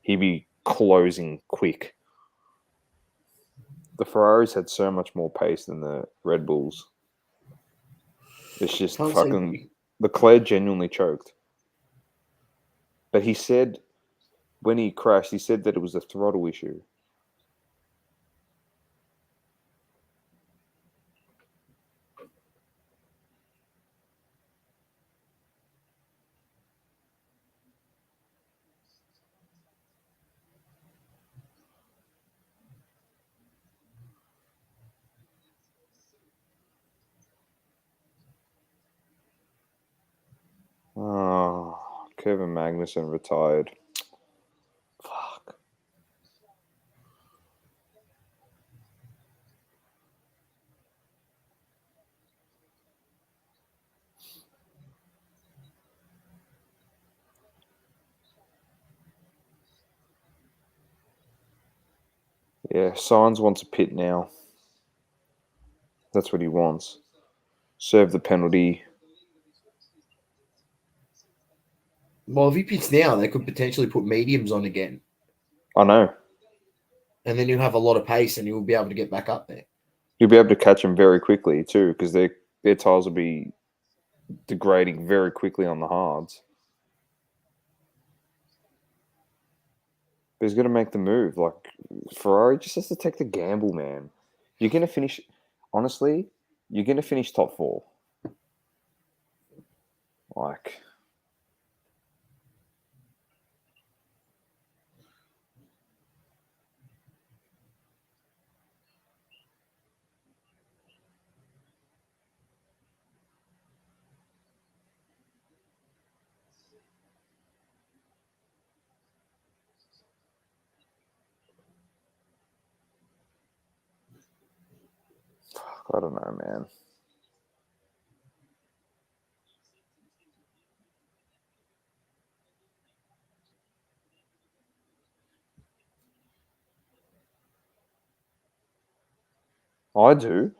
He'd be closing quick. The Ferraris had so much more pace than the Red Bulls. It's just fucking... Leclerc genuinely choked. But he said, when he crashed, he said that it was a throttle issue. Kevin Magnussen retired. Fuck. Yeah, Sainz wants a pit now. That's what he wants. Serve the penalty. Well, if he pits now, they could potentially put mediums on again. I know. And then you'll have a lot of pace and you'll be able to get back up there. You'll be able to catch him very quickly too, because their tyres will be degrading very quickly on the hards. But he's got to make the move. Like, Ferrari just has to take the gamble, man. You're going to finish, honestly, you're going to finish top 4. Like, I don't know, man. I do.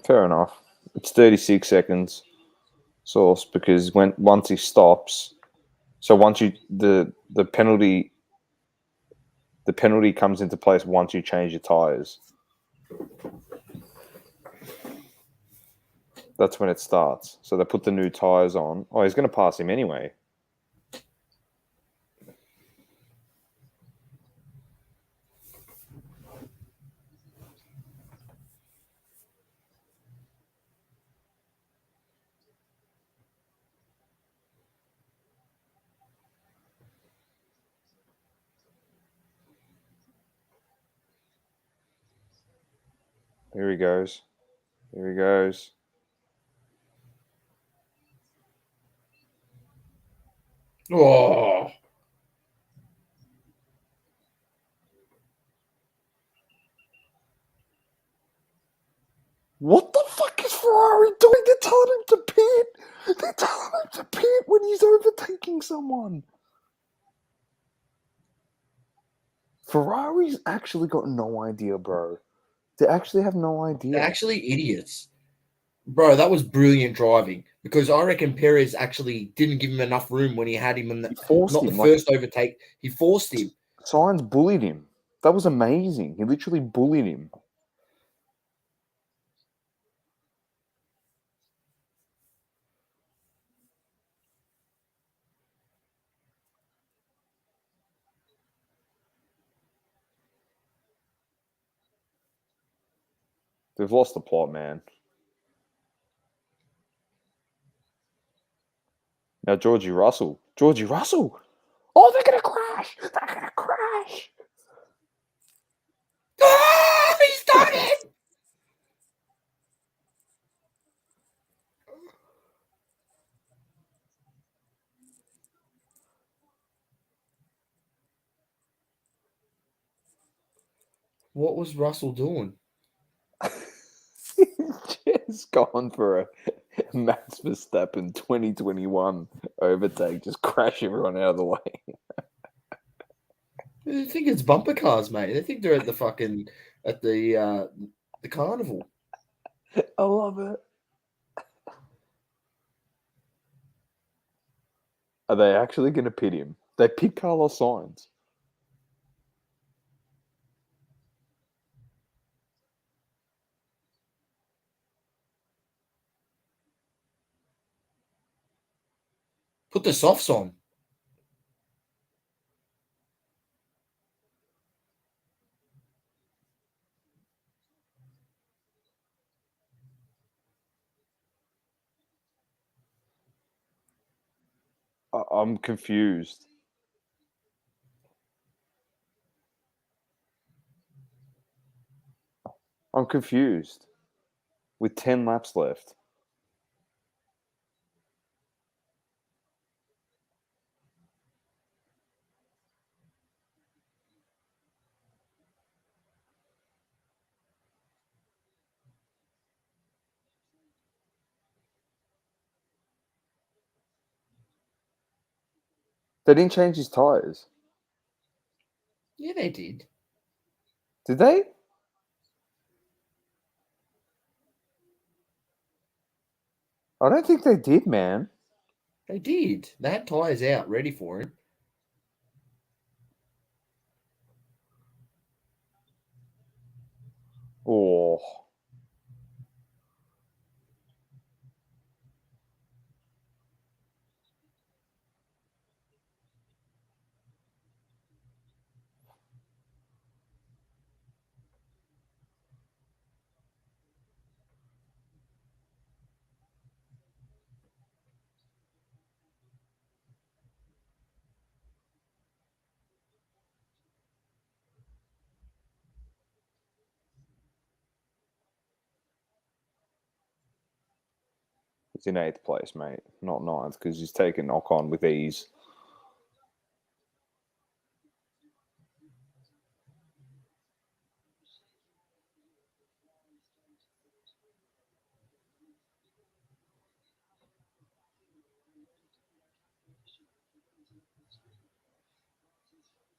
Fair enough. It's 36 seconds, Source, because once he stops, so once you the penalty comes into place once you change your tires. That's when it starts. So they put the new tires on. Oh, he's going to pass him anyway. Here he goes. Here he goes. Oh, What the fuck is Ferrari doing? They're telling him to pit. They're telling him to pit when he's overtaking someone. Ferrari's actually got no idea, bro. They actually have no idea. they're actually idiots. Bro, that was brilliant driving because I reckon Perez actually didn't give him enough room when he had him in the first overtake. He forced him. Sainz bullied him. That was amazing. He literally bullied him. They've lost the plot, man. Now, Georgie Russell. Oh, they're going to crash. They're going to crash. Oh, he's done it! What was Russell doing? Just gone for a Max Verstappen 2021 overtake. Just crash everyone out of the way. They think it's bumper cars, mate. They think they're at the carnival. I love it. Are they actually going to pit him? They pick Carlos Sainz. Put the softs on. I'm confused. I'm confused. With 10 laps left. They didn't change his tyres. Yeah, they did. Did they? I don't think they did, man. They did. They had tyres out ready for him. Oh. He's in 8th place, mate. Not 9th, because he's taken Ocon with ease.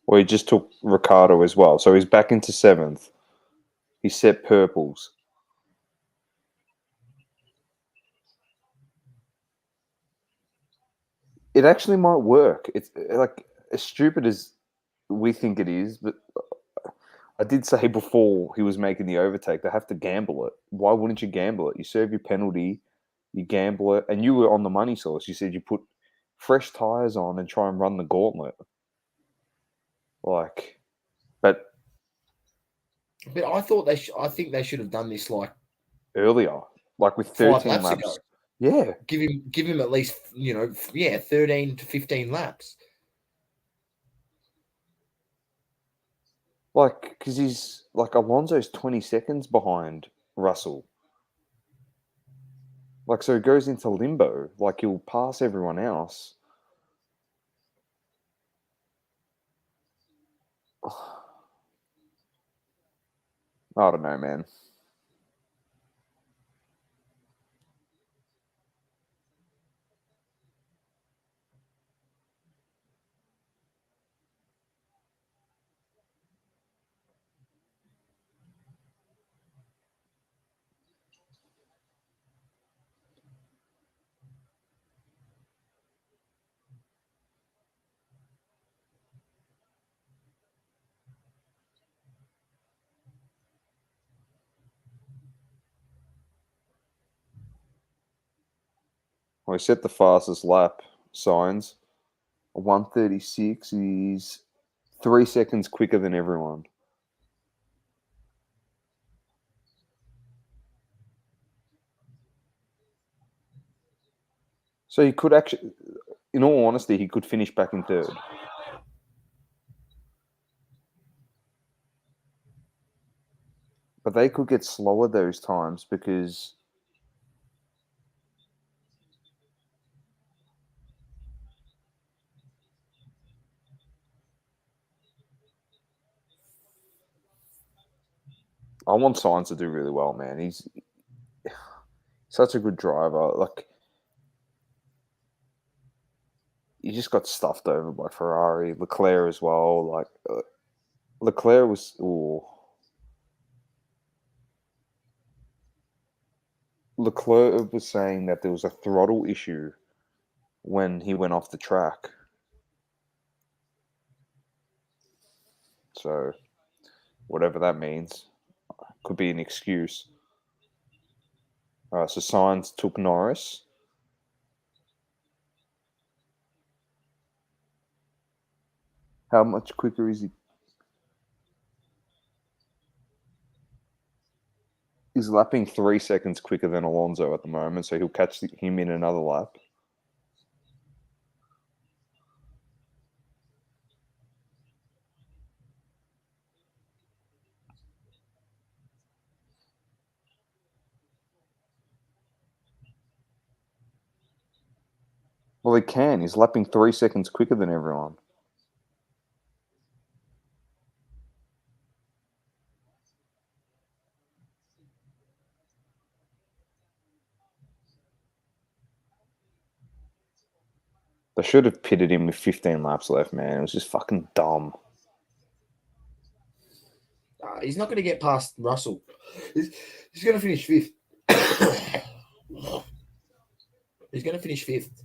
Well, he just took Ricardo as well. So he's back into 7th. He set purples. It actually might work. It's like as stupid as we think it is, but I did say before he was making the overtake, they have to gamble it. Why wouldn't you gamble it? You serve your penalty, you gamble it, and you were on the money source. You said you put fresh tires on and try and run the gauntlet. Like, but But I thought I think they should have done this like earlier, like with 5 13 laps laps. ago. Yeah, Give him at least 13 to 15 laps. like because he's like Alonso's 20 seconds behind Russell. Like, so he goes into limbo. Like, he'll pass everyone else. I don't know, man. Well, he set the fastest lap signs. 1:36. He's 3 seconds quicker than everyone. So he could actually, in all honesty, he could finish back in 3rd. But they could get slower those times because I want Sainz to do really well, man. He's such a good driver. Like, he just got stuffed over by Ferrari, Leclerc as well. Like, Leclerc was. Ooh. Leclerc was saying that there was a throttle issue when he went off the track. So, whatever that means, could be an excuse. So Sainz took Norris. How much quicker is he? He's lapping 3 seconds quicker than Alonso at the moment, so he'll catch him in another lap. Well, he can. He's lapping 3 seconds quicker than everyone. They should have pitted him with 15 laps left, man. It was just fucking dumb. He's not going to get past Russell. He's going to finish fifth. He's going to finish fifth.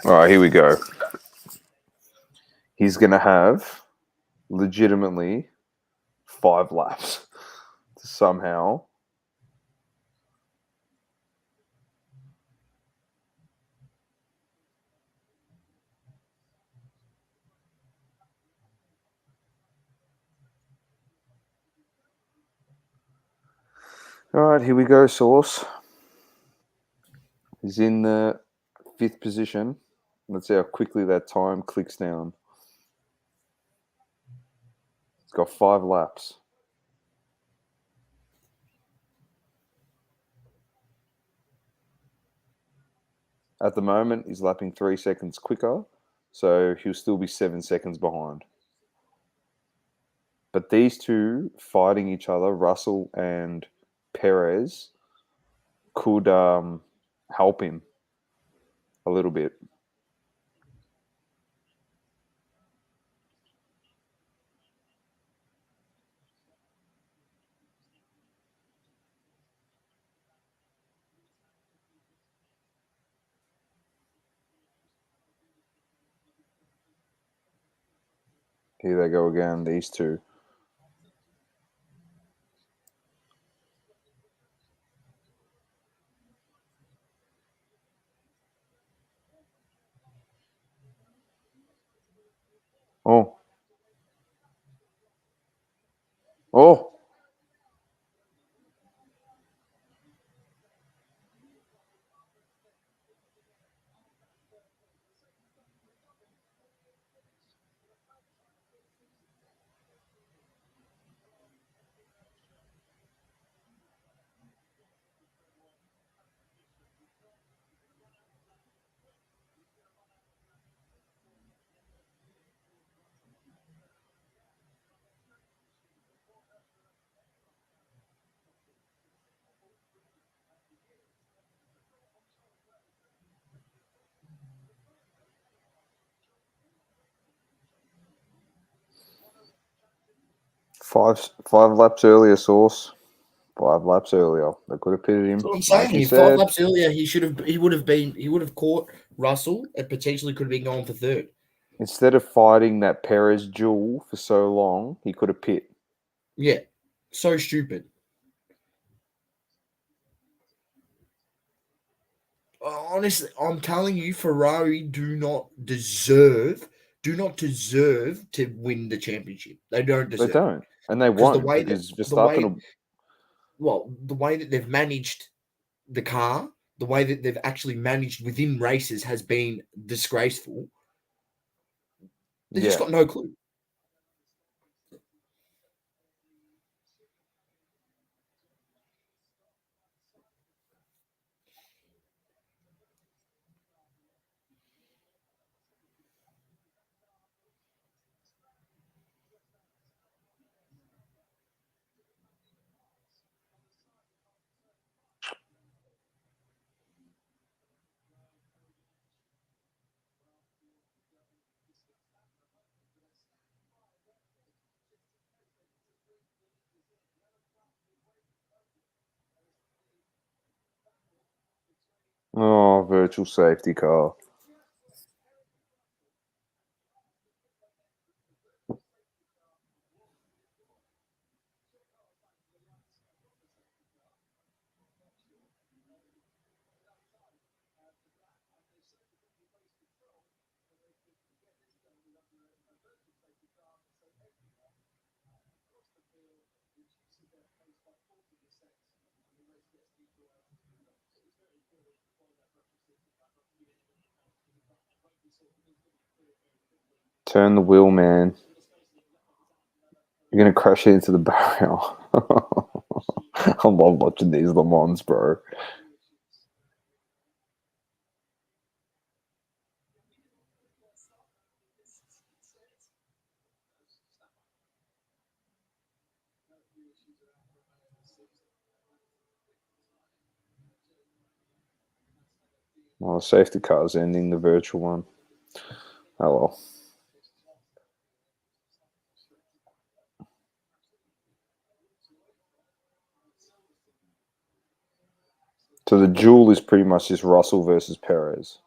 All right, here we go. He's going to have legitimately 5 laps to somehow. All right, here we go, Source. He's in the 5th position. Let's see how quickly that time clicks down. He's got 5 laps. At the moment, he's lapping 3 seconds quicker, so he'll still be 7 seconds behind. But these two fighting each other, Russell and Perez, could help him a little bit. Here they go again, these two. Oh. Oh. Five laps earlier, Source. 5 laps earlier. They could have pitted him. That's what I'm Like saying. you If 5 said, laps earlier, he would have caught Russell and potentially could have been going for third. instead of fighting that Perez duel for so long, he could have pit. Yeah, so stupid. Honestly, I'm telling you, Ferrari do not deserve to win the championship. They don't They deserve it. don't. And they Because the won't way that because Verstappen the way that they've managed the car, the way that they've actually managed within races has been disgraceful. They've just got no clue. virtual safety car. Turn the wheel, man. You're going to crash it into the barrier. I love watching these Le Mans, bro. Well, the safety car's ending the virtual one. Oh, well. So the duel is pretty much just Russell versus Perez.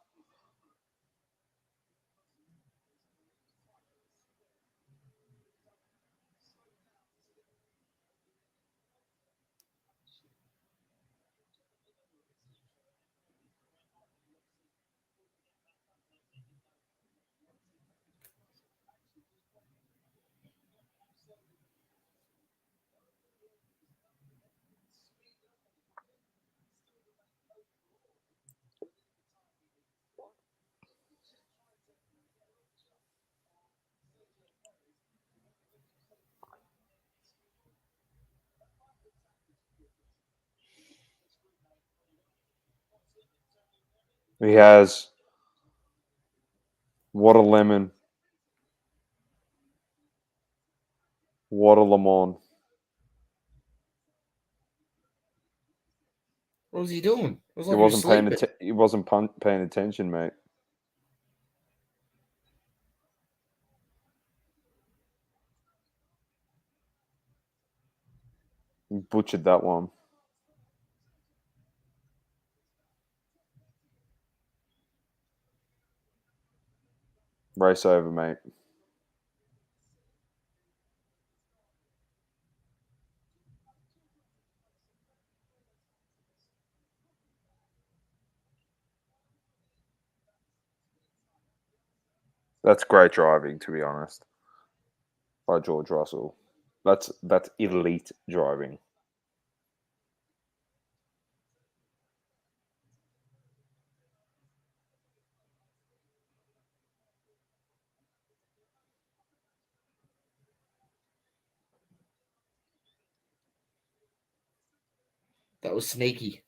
He has what a lemon. What a Le Mans. What was he doing? It was He like he was wasn't paying. sleeping. He wasn't paying attention, mate. He butchered that one. Race over, mate. That's great driving, to be honest, by George Russell. That's elite driving. That was sneaky.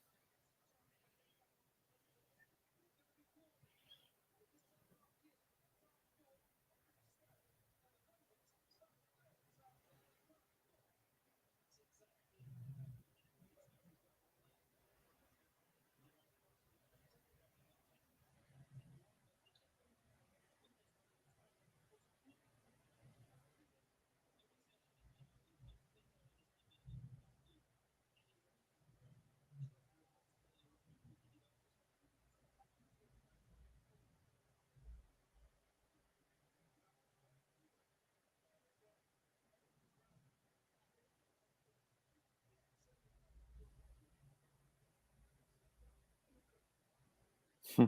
Hmm.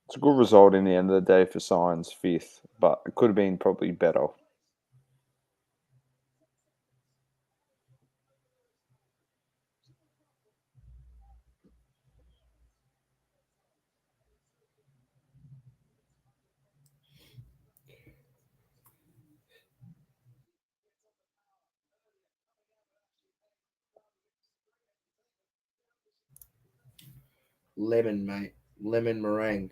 It's a good result in the end of the day for Signs, fifth, but it could have been probably better. Lemon, mate. Lemon meringue.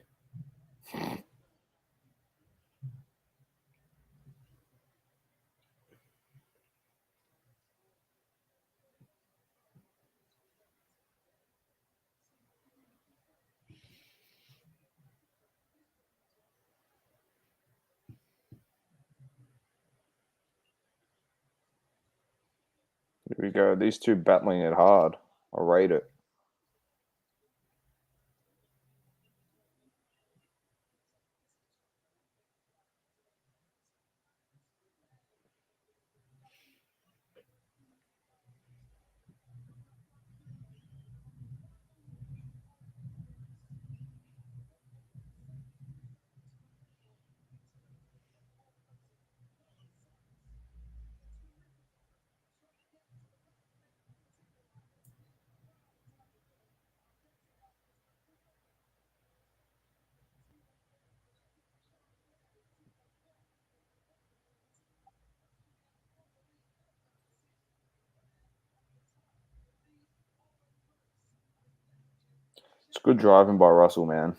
Here we go. These two battling it hard. I rate it. It's good driving by Russell, man.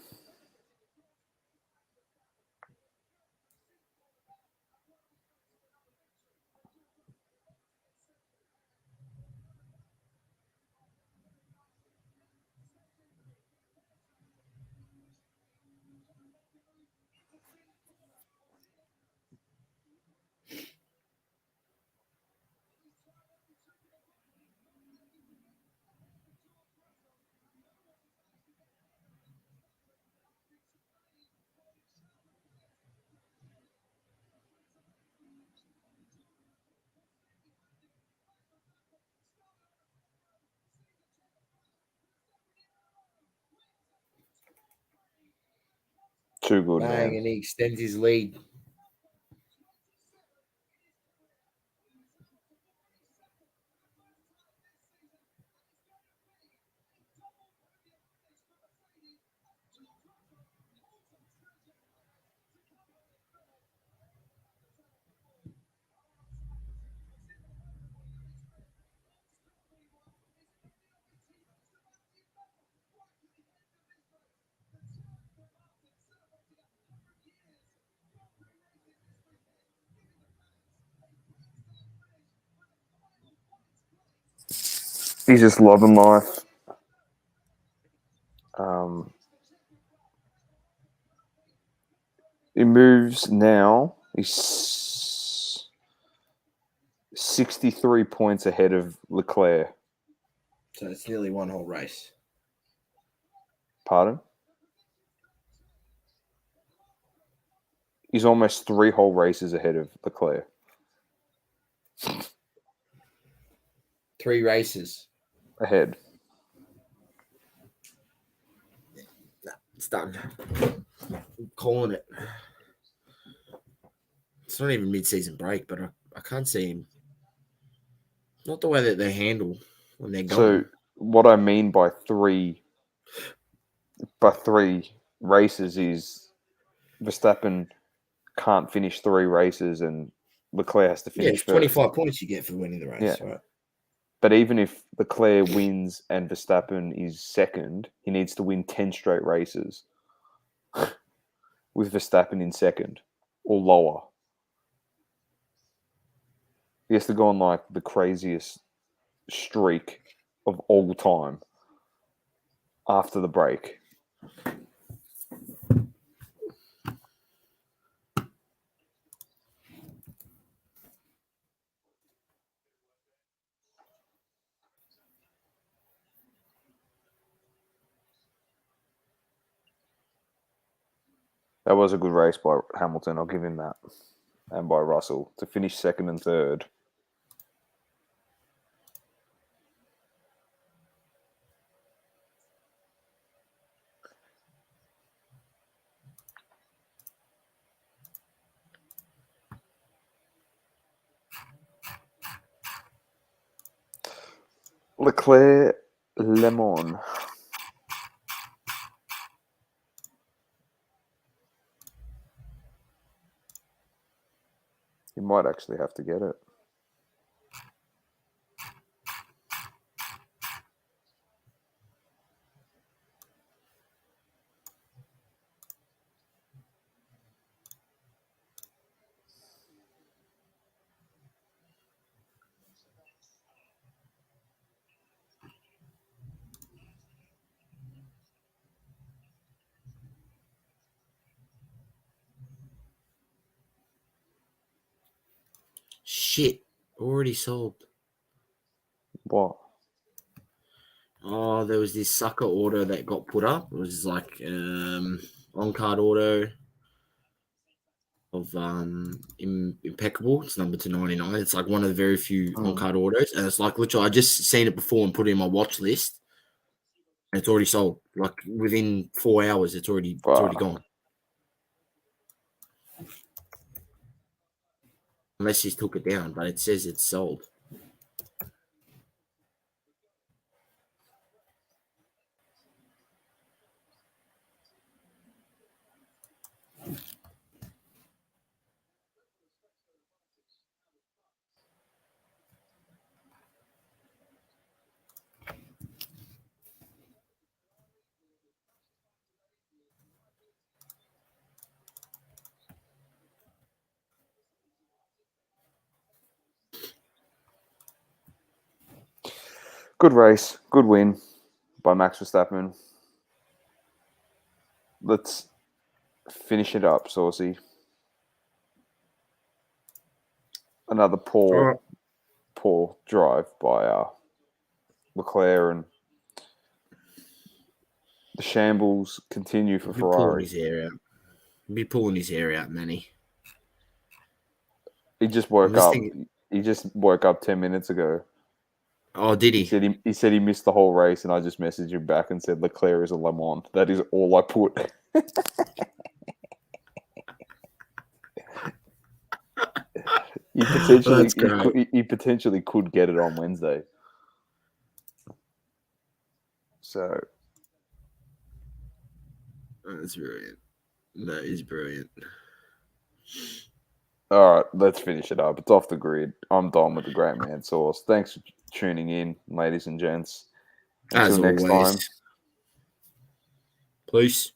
Too good, Bang, man. and he extends his lead. He's just loving life. He moves now. He's 63 points ahead of Leclerc. So it's nearly one whole race. Pardon? He's almost 3 whole races ahead of Leclerc. 3 races. Ahead. It's done. I'm calling it. It's not even mid-season break, but I can't see him. Not the way that they handle when they're So gone. what I mean by three races is Verstappen can't finish 3 races and Leclerc has to Yeah, finish it's first. 25 points you get for winning the race, Yeah. right? But even if Leclerc wins and Verstappen is second, he needs to win 10 straight races with Verstappen in second or lower. He has to go on like the craziest streak of all time after the break. That was a good race by Hamilton. I'll give him that. And by Russell to finish second and third. Leclerc Lemon. You might actually have to get it. Shit, already sold. What? Oh, there was this sucker order that got put up. It was like on-card auto of Impeccable. It's number 299. It's like one of the very few on-card autos, and it's like literally I just seen it before and put it in my watch list. And it's already sold. Like within 4 hours, it's already gone. Unless he's took it down, but it says it's sold. Good race. Good win by Max Verstappen. Let's finish it up, Saucy. Another poor drive by Leclerc, and the shambles continue for Ferrari. Be pulling his hair out, Manny. He just woke up. He just woke up 10 minutes ago. Oh, did he? He said he missed the whole race, and I just messaged him back and said Leclerc is a Le Mans. That is all I put. He potentially could get it on Wednesday. So that's brilliant. That is brilliant. All right, let's finish it up. It's off the grid. I'm done with the Great Man Sauce. Thanks for tuning in, ladies and gents. Until next time. Peace.